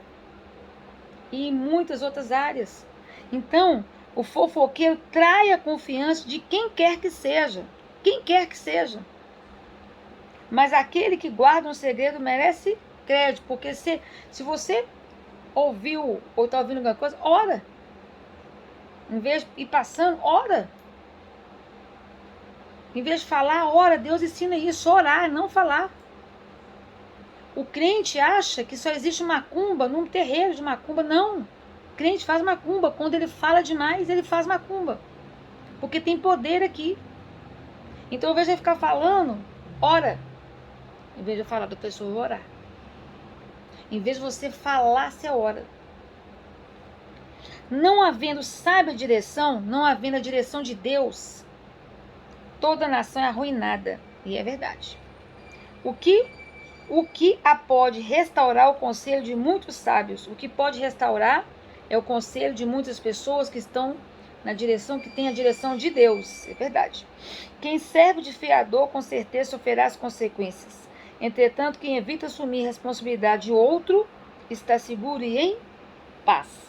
e em muitas outras áreas. Então, o fofoqueiro trai a confiança de quem quer que seja, mas aquele que guarda um segredo merece crédito, porque se você ouviu ou está ouvindo alguma coisa, ora. Em vez de ir passando, ora. Em vez de falar, ora. Deus ensina isso, orar, não falar. O crente acha que só existe macumba num terreiro de macumba. Não. O crente faz macumba. Quando ele fala demais, ele faz macumba. Porque tem poder aqui. Então, ao invés de ficar falando, ora. Em vez de eu falar da pessoa, orar. Em vez de você falar, você ora. Não havendo sábia direção, não havendo a direção de Deus, toda nação é arruinada. E é verdade. O que a pode restaurar o conselho de muitos sábios? O que pode restaurar é o conselho de muitas pessoas que estão na direção, que tem a direção de Deus. É verdade. Quem serve de fiador, com certeza sofrerá as consequências. Entretanto, quem evita assumir a responsabilidade de outro, está seguro e em paz.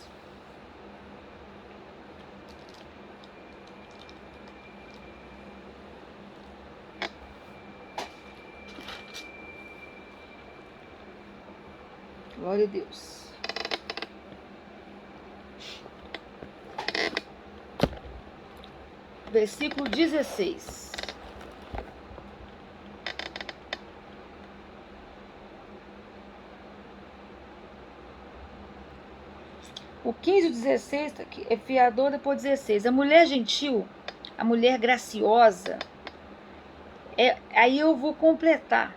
Glória a Deus. Versículo 16. O 15 e o 16 é fiador, depois 16. A mulher gentil, a mulher graciosa, aí eu vou completar.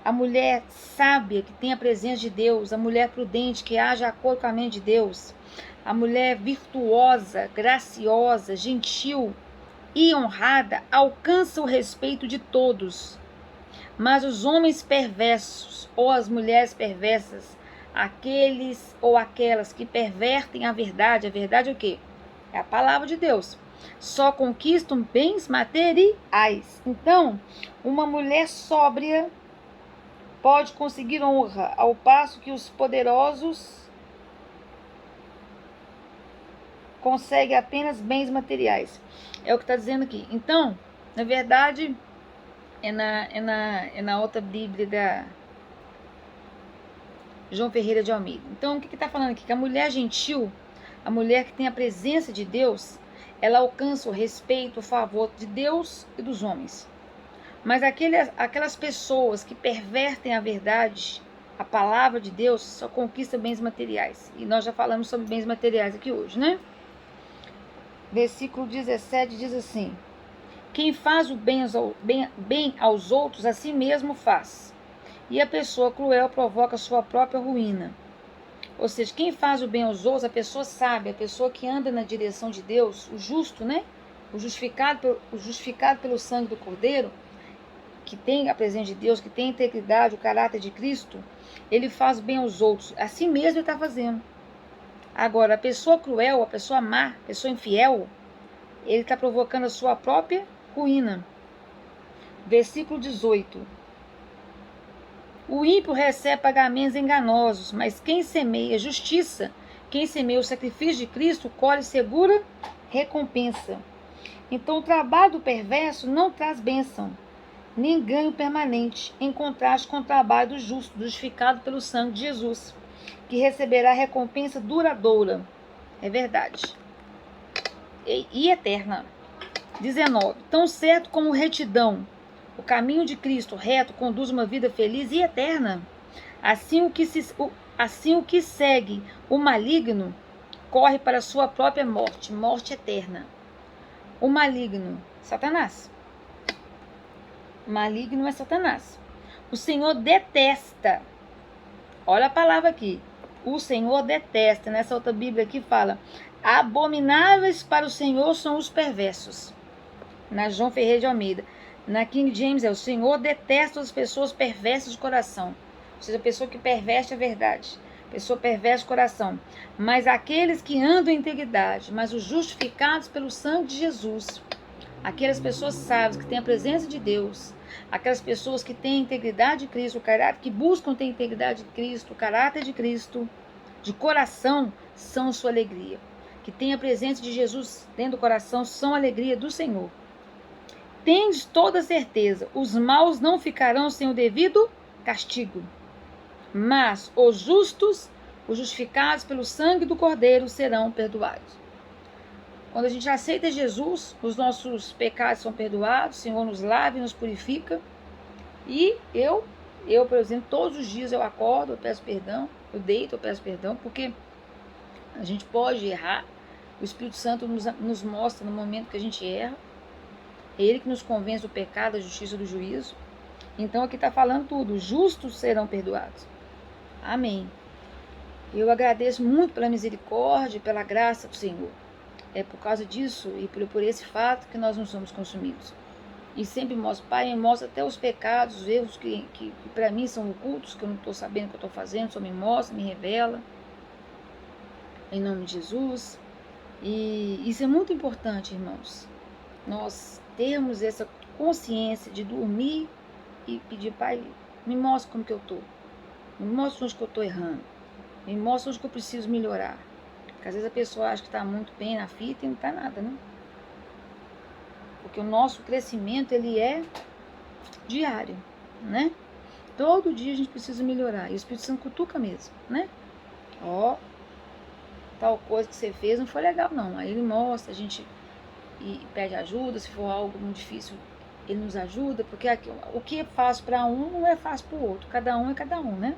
A mulher sábia, que tem a presença de Deus, a mulher prudente, que age de acordo com a mente de Deus, a mulher virtuosa, graciosa, gentil e honrada, alcança o respeito de todos. Mas os homens perversos, ou as mulheres perversas, aqueles ou aquelas que pervertem a verdade é o quê? É a palavra de Deus. Só conquistam bens materiais. Então, uma mulher sóbria pode conseguir honra, ao passo que os poderosos conseguem apenas bens materiais. É o que está dizendo aqui. Então, na verdade, é na outra Bíblia da João Ferreira de Almeida. Então, o que está falando aqui? Que a mulher gentil, a mulher que tem a presença de Deus, ela alcança o respeito, o favor de Deus e dos homens. Mas aquelas pessoas que pervertem a verdade, a palavra de Deus, só conquistam bens materiais. E nós já falamos sobre bens materiais aqui hoje, né? Versículo 17 diz assim: quem faz o bem aos outros, a si mesmo faz. E a pessoa cruel provoca sua própria ruína. Ou seja, quem faz o bem aos outros, a pessoa sabe, a pessoa que anda na direção de Deus, o justo, né? O justificado pelo sangue do Cordeiro, que tem a presença de Deus, que tem a integridade, o caráter de Cristo, ele faz bem aos outros. Assim mesmo ele está fazendo. Agora, a pessoa cruel, a pessoa má, a pessoa infiel, ele está provocando a sua própria ruína. Versículo 18. O ímpio recebe pagamentos enganosos, mas quem semeia justiça, quem semeia o sacrifício de Cristo, colhe segura recompensa. Então, o trabalho do perverso não traz bênção, nem ganho permanente, em contraste com o trabalho do justo, justificado pelo sangue de Jesus, que receberá recompensa duradoura. É verdade. E eterna. 19. Tão certo como retidão, o caminho de Cristo reto conduz uma vida feliz e eterna. Assim o que segue o maligno corre para a sua própria morte, morte eterna. O maligno, Satanás. Maligno é Satanás. O Senhor detesta. Olha a palavra aqui. O Senhor detesta. Nessa outra Bíblia aqui fala: abomináveis para o Senhor são os perversos. Na João Ferreira de Almeida. Na King James o Senhor detesta as pessoas perversas de coração. Ou seja, a pessoa que perverte a verdade. Pessoa perversa de coração. Mas aqueles que andam em integridade, mas os justificados pelo sangue de Jesus. Aquelas pessoas sábias que têm a presença de Deus. Aquelas pessoas que têm a integridade de Cristo, o caráter, que buscam ter a integridade de Cristo, o caráter de Cristo, de coração, são sua alegria. Que têm a presença de Jesus dentro do coração, são a alegria do Senhor. Tendes toda certeza, os maus não ficarão sem o devido castigo. Mas os justos, os justificados pelo sangue do Cordeiro, serão perdoados. Quando a gente aceita Jesus, os nossos pecados são perdoados, o Senhor nos lava e nos purifica. E eu, por exemplo, todos os dias eu acordo, eu peço perdão, eu deito, eu peço perdão, porque a gente pode errar. O Espírito Santo nos mostra no momento que a gente erra. É Ele que nos convence do pecado, da justiça e do juízo. Então aqui está falando tudo, os justos serão perdoados. Amém. Eu agradeço muito pela misericórdia e pela graça do Senhor. É por causa disso e por esse fato que nós não somos consumidos. E sempre mostra, Pai, me mostra até os pecados, os erros que para mim são ocultos, que eu não estou sabendo o que eu estou fazendo, só me mostra, me revela. Em nome de Jesus. E isso é muito importante, irmãos. Nós termos essa consciência de dormir e pedir, Pai, me mostra como que eu estou. Me mostra onde que eu estou errando. Me mostra onde que eu preciso melhorar. Porque às vezes a pessoa acha que está muito bem na fita e não está nada, né? Porque o nosso crescimento, ele é diário, né? Todo dia a gente precisa melhorar. E o Espírito Santo cutuca mesmo, né? Ó, tal coisa que você fez não foi legal, não. Aí ele mostra, a gente e pede ajuda. Se for algo muito difícil, ele nos ajuda. Porque o que é fácil para um não é fácil para o outro. Cada um é cada um, né?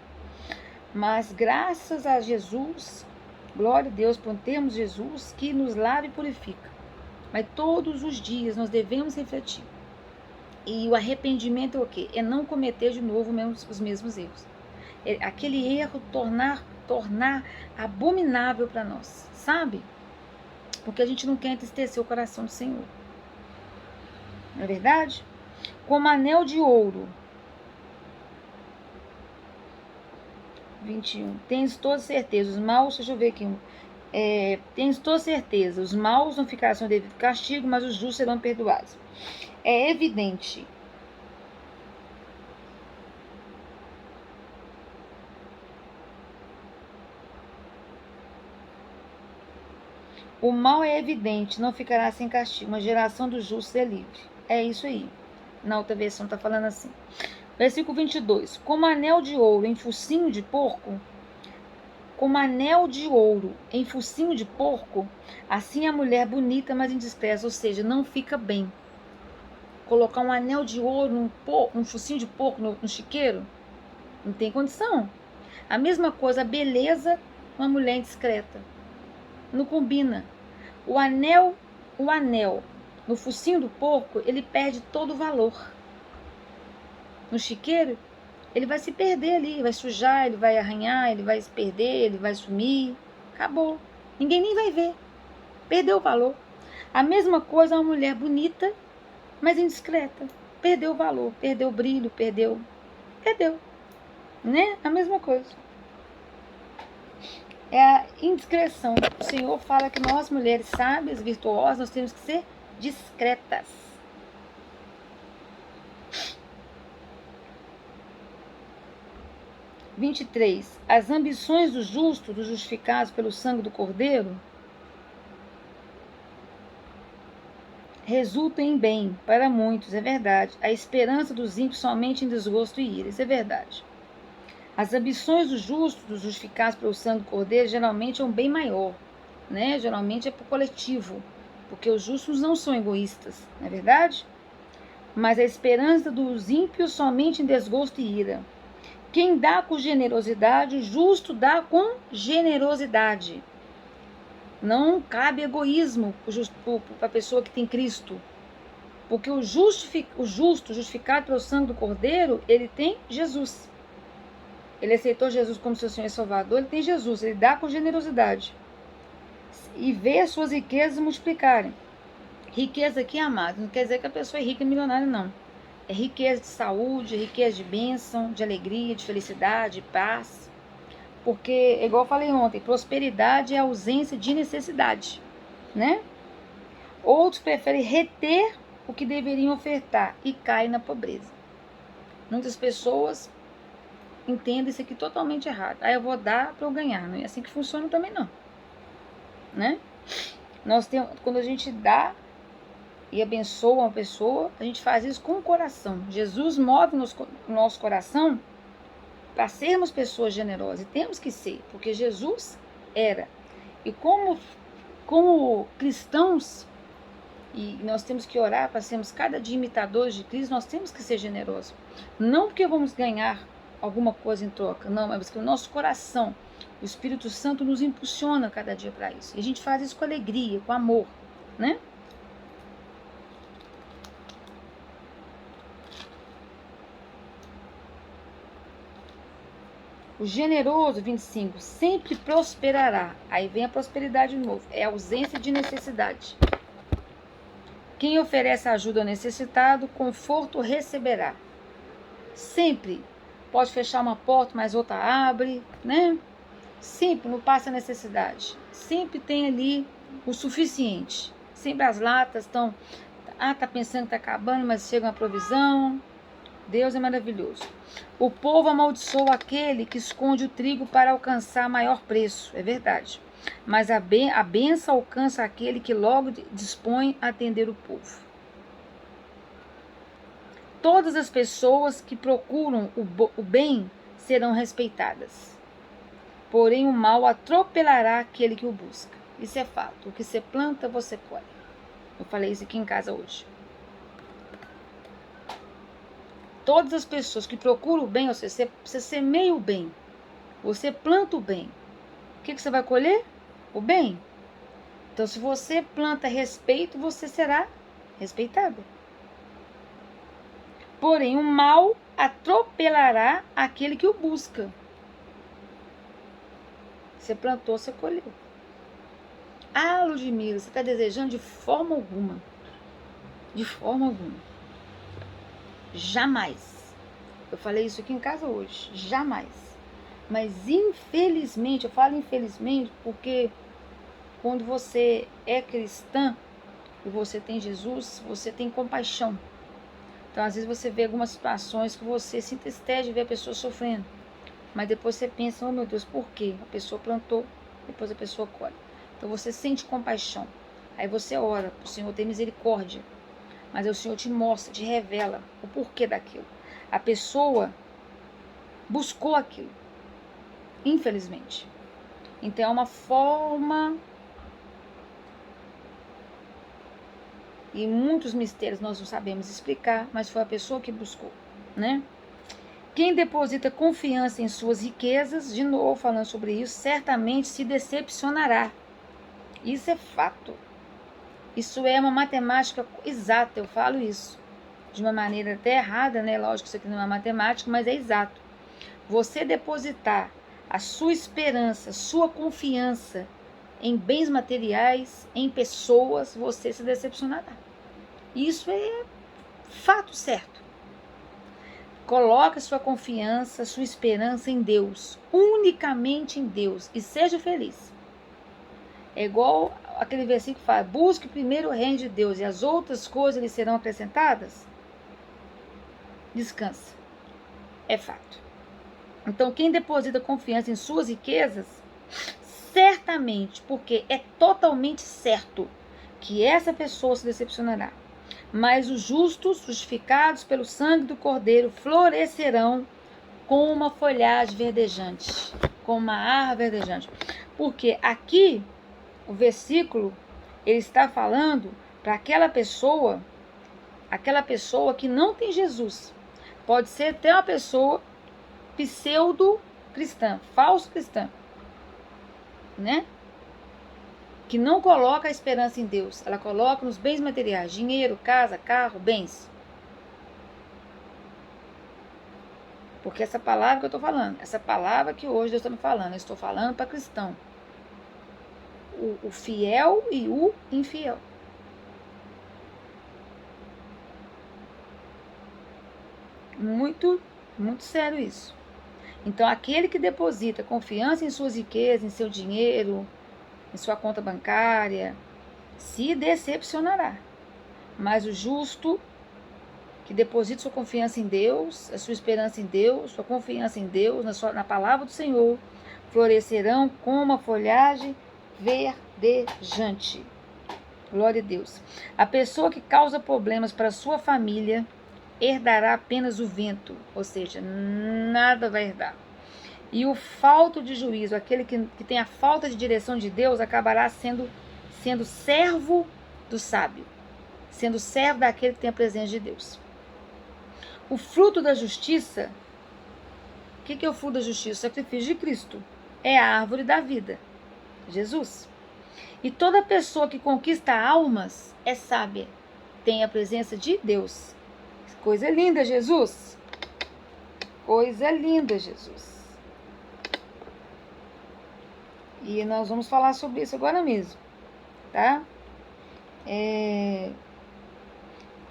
Mas graças a Jesus, glória a Deus por termos Jesus que nos lava e purifica. Mas todos os dias nós devemos refletir. E o arrependimento é o quê? É não cometer de novo os mesmos erros. É aquele erro tornar abominável para nós, sabe? Porque a gente não quer entristecer o coração do Senhor. Não é verdade? Como anel de ouro. 21. Tens toda certeza, os maus, deixa eu ver aqui. Tens toda certeza, os maus não ficarão sem o devido castigo, mas os justos serão perdoados. É evidente. O mal é evidente, não ficará sem castigo. Uma geração dos justos é livre. É isso aí. Na outra versão está falando assim. Versículo 22. Como anel de ouro em focinho de porco, como anel de ouro em focinho de porco, assim a mulher bonita, mas indiscreta, ou seja, não fica bem. Colocar um anel de ouro num focinho de porco no chiqueiro, não tem condição. A mesma coisa, a beleza, uma mulher indiscreta. Não combina. O anel no focinho do porco, ele perde todo o valor. No chiqueiro, ele vai se perder ali, ele vai sujar, ele vai arranhar, ele vai se perder, ele vai sumir. Acabou. Ninguém nem vai ver. Perdeu o valor. A mesma coisa uma mulher bonita, mas indiscreta. Perdeu o valor, perdeu o brilho, perdeu, né? A mesma coisa. É a indiscrição. O Senhor fala que nós, mulheres sábias, virtuosas, nós temos que ser discretas. – 23. As ambições do justo, dos justificados pelo sangue do Cordeiro, resultam em bem para muitos, é verdade. A esperança dos ímpios somente em desgosto e ira, isso é verdade. As ambições do justo, dos justificados pelo sangue do Cordeiro, geralmente é um bem maior, né? Geralmente é para o coletivo, porque os justos não são egoístas, não é verdade? Mas a esperança dos ímpios somente em desgosto e ira. Quem dá com generosidade, o justo dá com generosidade. Não cabe egoísmo para a pessoa que tem Cristo. Porque o justo justificado pelo sangue do Cordeiro, ele tem Jesus. Ele aceitou Jesus como seu Senhor e Salvador, ele tem Jesus, ele dá com generosidade. E vê as suas riquezas multiplicarem. Riqueza aqui, amado, não quer dizer que a pessoa é rica e milionária, não. É riqueza de saúde, riqueza de bênção, de alegria, de felicidade, de paz. Porque, igual eu falei ontem, prosperidade é ausência de necessidade, né? Outros preferem reter o que deveriam ofertar e caem na pobreza. Muitas pessoas entendem isso aqui totalmente errado. Eu vou dar para eu ganhar. Não é assim que funciona também, não. Né? Quando a gente dá e abençoa uma pessoa, a gente faz isso com o coração. Jesus move no nosso coração para sermos pessoas generosas. E temos que ser, porque Jesus era. E como cristãos, e nós temos que orar para sermos cada dia imitadores de Cristo, nós temos que ser generosos. Não porque vamos ganhar alguma coisa em troca, não, mas porque o nosso coração, o Espírito Santo nos impulsiona cada dia para isso. E a gente faz isso com alegria, com amor, né? O generoso, 25, sempre prosperará. Aí vem a prosperidade de novo. É a ausência de necessidade. Quem oferece ajuda ao necessitado, conforto receberá. Sempre. Pode fechar uma porta, mas outra abre, né? Sempre não passa necessidade. Sempre tem ali o suficiente. Sempre as latas estão... tá pensando que tá acabando, mas chega uma provisão. Deus é maravilhoso. O povo amaldiçoa aquele que esconde o trigo para alcançar maior preço. É verdade. Mas a bênção alcança aquele que logo dispõe a atender o povo. Todas as pessoas que procuram o bem serão respeitadas. Porém, o mal atropelará aquele que o busca. Isso é fato. O que você planta, você colhe. Eu falei isso aqui em casa hoje. Todas as pessoas que procuram o bem, ou seja, você semeia o bem, você planta o bem, o que você vai colher? O bem. Então, se você planta respeito, você será respeitado. Porém, o mal atropelará aquele que o busca. Você plantou, você colheu. Ah, Ludmila, você está desejando de forma alguma. De forma alguma. Jamais. Eu falei isso aqui em casa hoje. Jamais. Mas infelizmente, eu falo infelizmente porque quando você é cristã e você tem Jesus, você tem compaixão. Então, às vezes você vê algumas situações que você se entristece de ver a pessoa sofrendo. Mas depois você pensa, oh meu Deus, por quê? A pessoa plantou, depois a pessoa colhe. Então você sente compaixão. Aí você ora para o Senhor ter misericórdia. Mas aí o Senhor te mostra, te revela o porquê daquilo. A pessoa buscou aquilo. Infelizmente. Então é uma forma... E muitos mistérios nós não sabemos explicar, mas foi a pessoa que buscou, né? Quem deposita confiança em suas riquezas, de novo falando sobre isso, certamente se decepcionará. Isso é fato. Isso é uma matemática exata, eu falo isso. De uma maneira até errada, né? Lógico que isso aqui não é matemática, mas é exato. você depositar a sua esperança, sua confiança em bens materiais, em pessoas, você se decepcionará. Isso é fato certo. Coloque sua confiança, sua esperança em Deus, unicamente em Deus, e seja feliz. É igual aquele versículo que fala: busque primeiro o reino de Deus e as outras coisas lhe serão acrescentadas. Descansa. É fato. Então, quem deposita confiança em suas riquezas, certamente, porque é totalmente certo que essa pessoa se decepcionará. Mas os justos, justificados pelo sangue do Cordeiro, florescerão com uma folhagem verdejante, com uma árvore verdejante. Porque aqui, o versículo, ele está falando para aquela pessoa que não tem Jesus. Pode ser até uma pessoa pseudo-cristã, falso cristã, né? Que não coloca a esperança em Deus. Ela coloca nos bens materiais, dinheiro, casa, carro, bens. Porque essa palavra que eu estou falando, essa palavra que hoje Deus está me falando, eu estou falando para cristão. O fiel e o infiel. Muito, muito sério isso. Então, aquele que deposita confiança em suas riquezas, em seu dinheiro, em sua conta bancária, se decepcionará. Mas o justo, que deposita sua confiança em Deus, a sua esperança em Deus, sua confiança em Deus, na palavra do Senhor, florescerão com uma folhagem verdejante. Glória a Deus. A pessoa que causa problemas para sua família herdará apenas o vento, ou seja, nada vai herdar. E o falto de juízo, aquele que tem a falta de direção de Deus, acabará sendo servo do sábio, sendo servo daquele que tem a presença de Deus. O fruto da justiça, o que é o fruto da justiça? O sacrifício de Cristo. É a árvore da vida, Jesus. E toda pessoa que conquista almas é sábia, tem a presença de Deus. Coisa linda, Jesus. Coisa linda, Jesus. E nós vamos falar sobre isso agora mesmo, tá?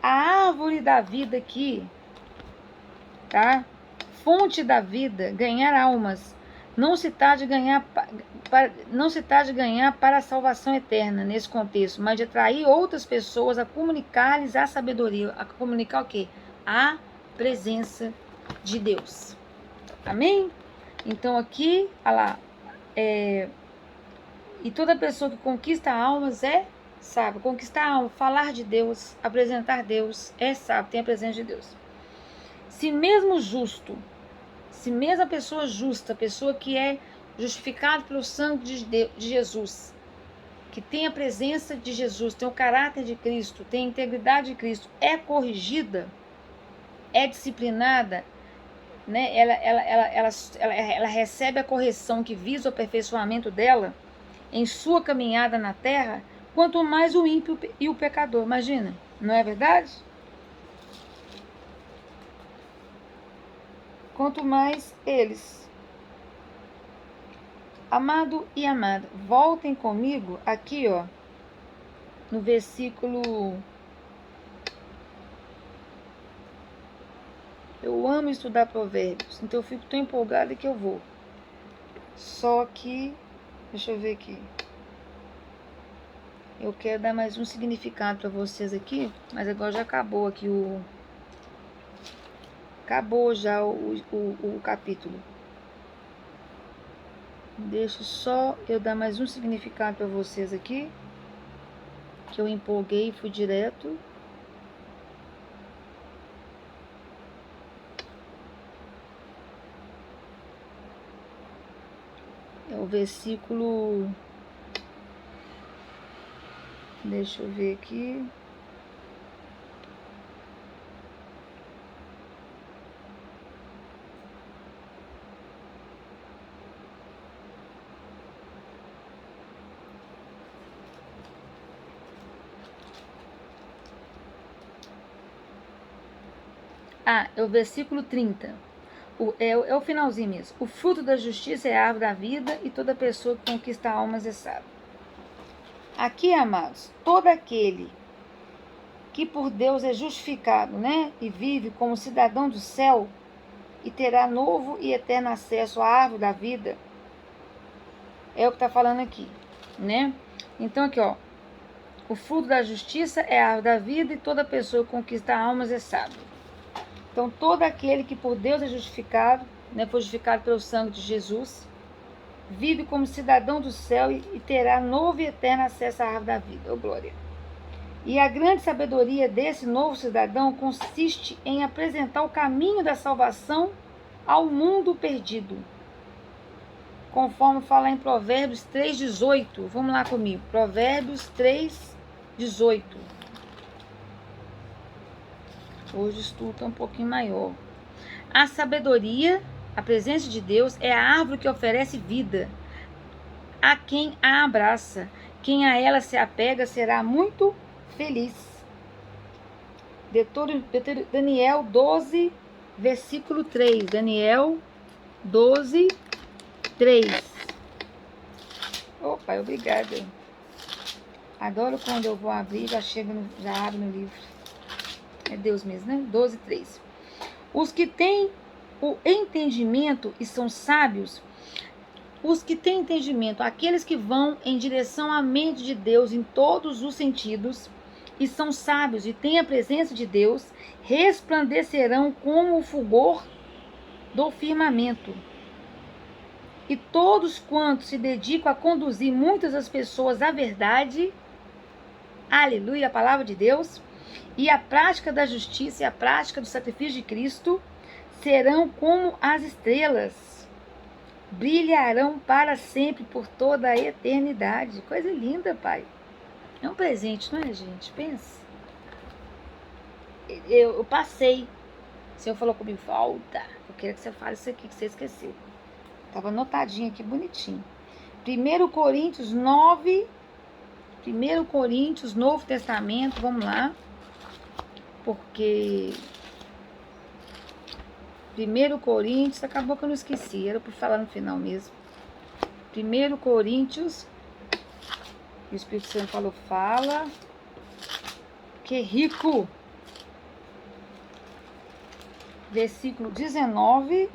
A árvore da vida aqui, tá? Fonte da vida, ganhar almas. Não se trata de ganhar para a salvação eterna nesse contexto, mas de atrair outras pessoas a comunicar-lhes a sabedoria, a comunicar o quê? A presença de Deus. Amém? Então aqui, olha lá, e toda pessoa que conquista almas é sábio. Conquistar a alma, falar de Deus, apresentar Deus, é sábio, tem a presença de Deus. Se mesmo justo, se mesmo a pessoa justa, a pessoa que é justificada pelo sangue de Jesus, que tem a presença de Jesus, tem o caráter de Cristo, tem a integridade de Cristo, é corrigida, é disciplinada, né? Ela recebe a correção que visa o aperfeiçoamento dela em sua caminhada na terra, quanto mais o ímpio e o pecador. Imagina, não é verdade? Quanto mais eles. Amado e amada, voltem comigo aqui, ó, no versículo. Eu amo estudar provérbios, então eu fico tão empolgada que eu vou. Só que, deixa eu ver aqui. Eu quero dar mais um significado para vocês aqui, mas agora já acabou aqui acabou já o capítulo. Deixa só eu dar mais um significado para vocês aqui, que eu empolguei e fui direto. É o versículo... Deixa eu ver aqui. É o versículo 30. É o finalzinho mesmo. O fruto da justiça é a árvore da vida e toda pessoa que conquista almas é sábio. Aqui, amados, todo aquele que por Deus é justificado, né? E vive como cidadão do céu e terá novo e eterno acesso à árvore da vida. É o que está falando aqui, né? Então aqui, ó. O fruto da justiça é a árvore da vida e toda pessoa que conquista almas é sábio. Então todo aquele que por Deus é justificado, né? Foi justificado pelo sangue de Jesus, vive como cidadão do céu e terá novo e eterno acesso à árvore da vida. Ô, glória! E a grande sabedoria desse novo cidadão consiste em apresentar o caminho da salvação ao mundo perdido. Conforme fala em Provérbios 3,18. Vamos lá comigo. Provérbios 3,18. Hoje o estudo está um pouquinho maior. A sabedoria, a presença de Deus, é a árvore que oferece vida a quem a abraça. Quem a ela se apega será muito feliz. Daniel 12, versículo 3. Daniel 12, 3. Pai, obrigada. Adoro quando eu vou abrir, já abre no livro. É Deus mesmo, né? 12, 3. Os que têm o entendimento e são sábios, os que têm entendimento, aqueles que vão em direção à mente de Deus em todos os sentidos, e são sábios e têm a presença de Deus, resplandecerão como o fulgor do firmamento. E todos quantos se dedicam a conduzir muitas das pessoas à verdade, aleluia, a palavra de Deus, e a prática da justiça e a prática do sacrifício de Cristo, serão como as estrelas, brilharão para sempre por toda a eternidade. Coisa linda, Pai. É um presente, não é, gente? Pensa. Eu passei. O Senhor falou comigo, volta. Eu quero que você fale isso aqui que você esqueceu. Estava anotadinho aqui, bonitinho. 1 Coríntios 9. 1 Coríntios, Novo Testamento. Vamos lá. Porque 1 Coríntios, acabou que eu não esqueci. Era por falar no final mesmo. 1 Coríntios. O Espírito Santo falou, fala. Que rico. Versículo 19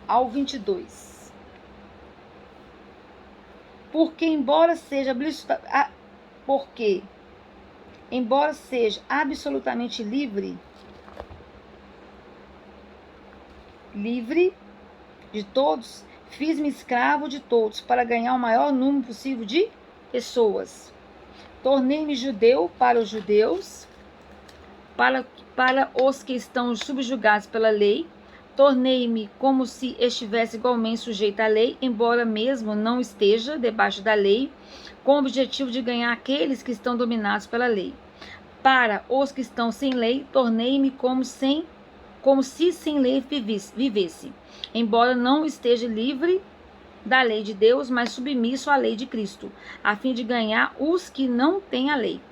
ao 22. Porque embora seja absolutamente livre de todos, fiz-me escravo de todos para ganhar o maior número possível de pessoas. Tornei-me judeu para os judeus, para os que estão subjugados pela lei. Tornei-me como se estivesse igualmente sujeito à lei, embora mesmo não esteja debaixo da lei, com o objetivo de ganhar aqueles que estão dominados pela lei. Para os que estão sem lei, tornei-me como se sem lei vivesse, embora não esteja livre da lei de Deus, mas submisso à lei de Cristo, a fim de ganhar os que não têm a lei.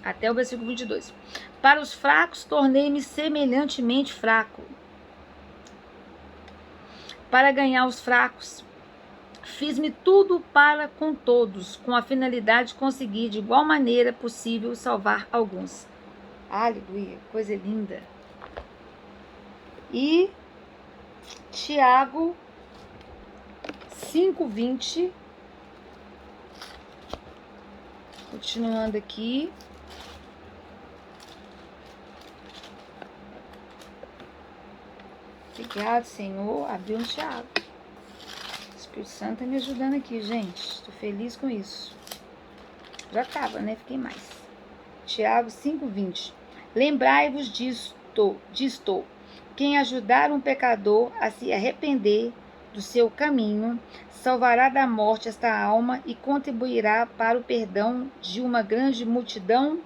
Até o versículo 22. Para os fracos, tornei-me semelhantemente fraco. Para ganhar os fracos, fiz-me tudo para com todos, com a finalidade de conseguir de igual maneira possível salvar alguns. Aleluia, coisa linda. E Tiago 5:20. Continuando aqui. Obrigado, Senhor. Abriu um Tiago. O Espírito Santo está me ajudando aqui, gente. Estou feliz com isso. Já estava, né? Fiquei mais. Tiago 5:20. Lembrai-vos disto. Quem ajudar um pecador a se arrepender do seu caminho, salvará da morte esta alma e contribuirá para o perdão de uma grande multidão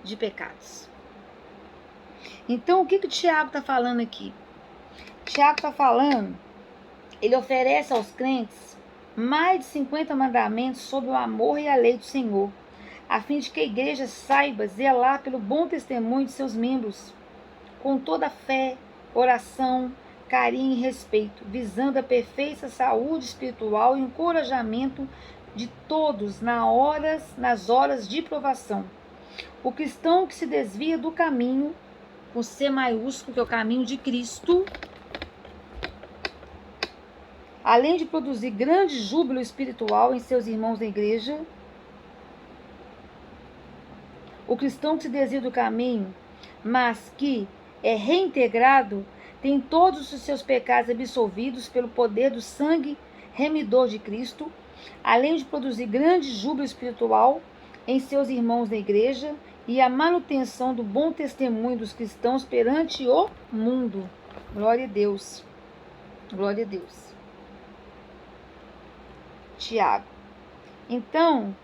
de pecados. Então, o que o Tiago está falando aqui? Tiago está falando, ele oferece aos crentes mais de 50 mandamentos sobre o amor e a lei do Senhor, a fim de que a igreja saiba zelar pelo bom testemunho de seus membros, com toda a fé, oração, carinho e respeito, visando a perfeita saúde espiritual e encorajamento de todos nas horas de provação. O cristão que se desvia do caminho, com C maiúsculo, que é o caminho de Cristo, além de produzir grande júbilo espiritual em seus irmãos da igreja, o cristão que se desvia do caminho, mas que é reintegrado, tem todos os seus pecados absolvidos pelo poder do sangue remidor de Cristo, além de produzir grande júbilo espiritual em seus irmãos da igreja e a manutenção do bom testemunho dos cristãos perante o mundo. Glória a Deus. Glória a Deus. Tiago. Então,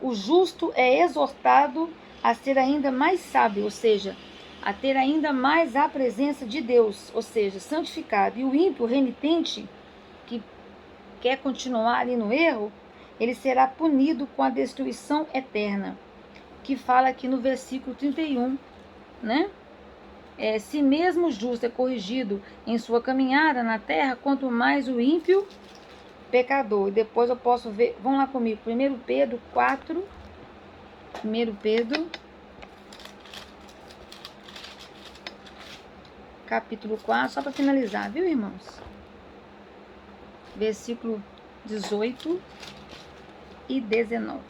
o justo é exortado a ser ainda mais sábio, ou seja, a ter ainda mais a presença de Deus, ou seja, santificado. E o ímpio renitente, que quer continuar ali no erro, ele será punido com a destruição eterna, que fala aqui no versículo 31, né? Se mesmo o justo é corrigido em sua caminhada na terra, quanto mais o ímpio pecador. E depois eu posso ver, vamos lá comigo, 1 Pedro 4, 1 Pedro, capítulo 4, só para finalizar, viu, irmãos? Versículo 18 e 19.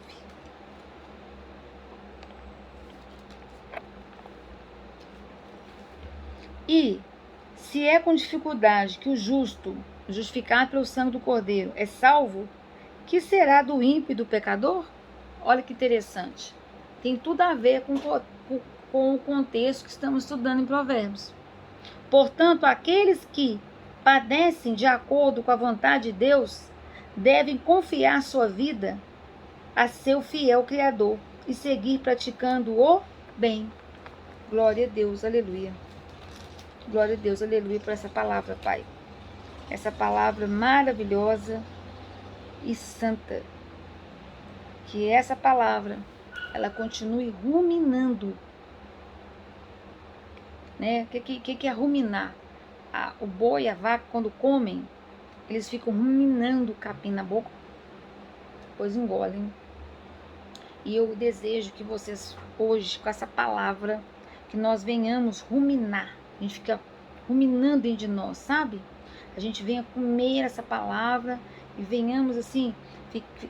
E se é com dificuldade que o justo, justificado pelo sangue do Cordeiro, é salvo, que será do ímpio e do pecador? Olha que interessante. Tem tudo a ver com o contexto que estamos estudando em Provérbios. Portanto, aqueles que padecem de acordo com a vontade de Deus devem confiar sua vida a seu fiel Criador e seguir praticando o bem. Glória a Deus, aleluia. Glória a Deus, aleluia, por essa palavra, Pai. Essa palavra maravilhosa e santa. Que essa palavra, ela continue ruminando. Né? O que é ruminar? O boi e a vaca, quando comem, eles ficam ruminando o capim na boca, depois engolem. E eu desejo que vocês, hoje, com essa palavra, que nós venhamos ruminar. A gente fica ruminando dentro de nós, sabe? A gente venha comer essa palavra e venhamos, assim,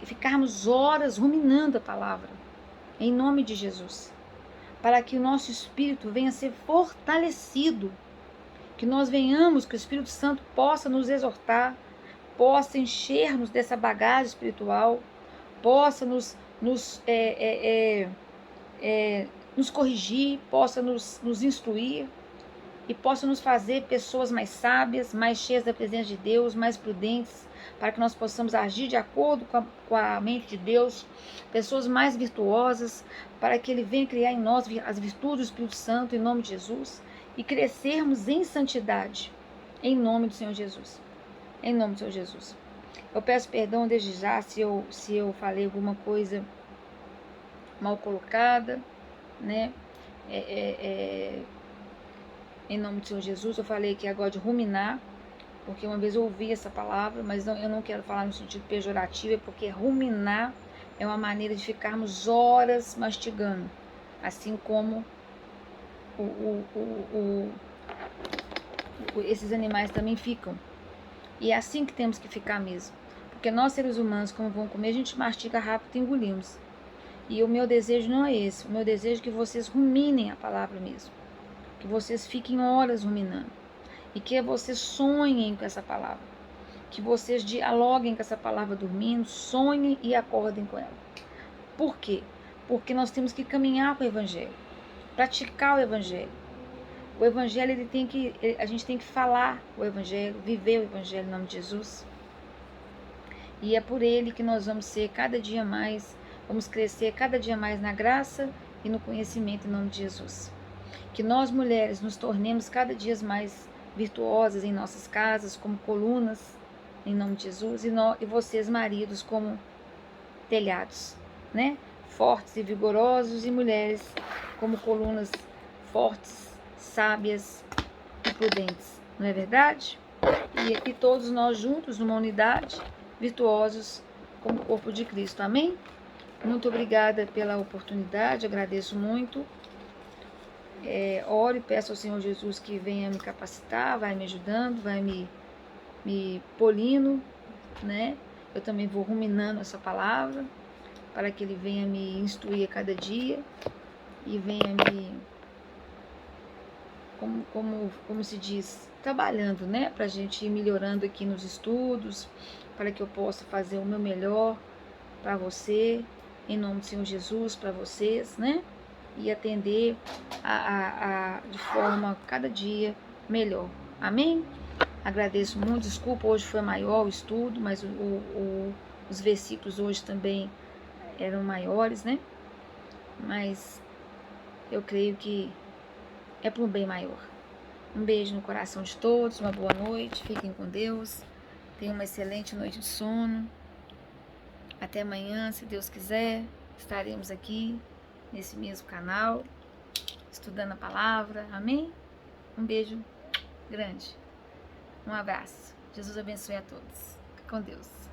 ficarmos horas ruminando a palavra. Em nome de Jesus. Para que o nosso espírito venha a ser fortalecido. Que nós venhamos, que o Espírito Santo possa nos exortar, possa encher-nos dessa bagagem espiritual, possa nos corrigir, possa nos instruir e possa nos fazer pessoas mais sábias, mais cheias da presença de Deus, mais prudentes, para que nós possamos agir de acordo com a mente de Deus, pessoas mais virtuosas, para que Ele venha criar em nós as virtudes do Espírito Santo, em nome de Jesus, e crescermos em santidade, em nome do Senhor Jesus. Em nome do Senhor Jesus. Eu peço perdão desde já se eu falei alguma coisa mal colocada, né? Em nome do Senhor Jesus, eu falei que agora de ruminar, porque uma vez eu ouvi essa palavra, mas eu não quero falar no sentido pejorativo, é porque ruminar é uma maneira de ficarmos horas mastigando, assim como esses animais também ficam. E é assim que temos que ficar mesmo. Porque nós, seres humanos, como vamos comer, a gente mastiga rápido e engolimos. E o meu desejo não é esse. O meu desejo é que vocês ruminem a palavra mesmo. Que vocês fiquem horas ruminando. E que vocês sonhem com essa palavra. Que vocês dialoguem com essa palavra dormindo, sonhem e acordem com ela. Por quê? Porque nós temos que caminhar com o Evangelho. Praticar o Evangelho. O Evangelho, a gente tem que falar o Evangelho, viver o Evangelho em nome de Jesus. E é por ele que nós vamos ser cada dia mais, vamos crescer cada dia mais na graça e no conhecimento em nome de Jesus. Que nós, mulheres, nos tornemos cada dia mais virtuosas em nossas casas, como colunas, em nome de Jesus, e vocês, maridos, como telhados, né? Fortes e vigorosos, e mulheres como colunas fortes, sábias e prudentes. Não é verdade? E todos nós juntos, numa unidade, virtuosos como o corpo de Cristo. Amém? Muito obrigada pela oportunidade, agradeço muito. Oro e peço ao Senhor Jesus que venha me capacitar, vai me ajudando, vai me polindo, né? Eu também vou ruminando essa palavra, para que Ele venha me instruir a cada dia e venha me, como se diz, trabalhando, né? Para a gente ir melhorando aqui nos estudos, para que eu possa fazer o meu melhor para você, em nome do Senhor Jesus, para vocês, né? E atender de forma cada dia melhor. Amém? Agradeço muito, desculpa, hoje foi maior o estudo, mas os versículos hoje também eram maiores, né? Mas eu creio que é para um bem maior. Um beijo no coração de todos, uma boa noite, fiquem com Deus, tenham uma excelente noite de sono. Até amanhã, se Deus quiser, estaremos aqui nesse mesmo canal, estudando a palavra, amém? Um beijo grande, um abraço, Jesus abençoe a todos, fique com Deus.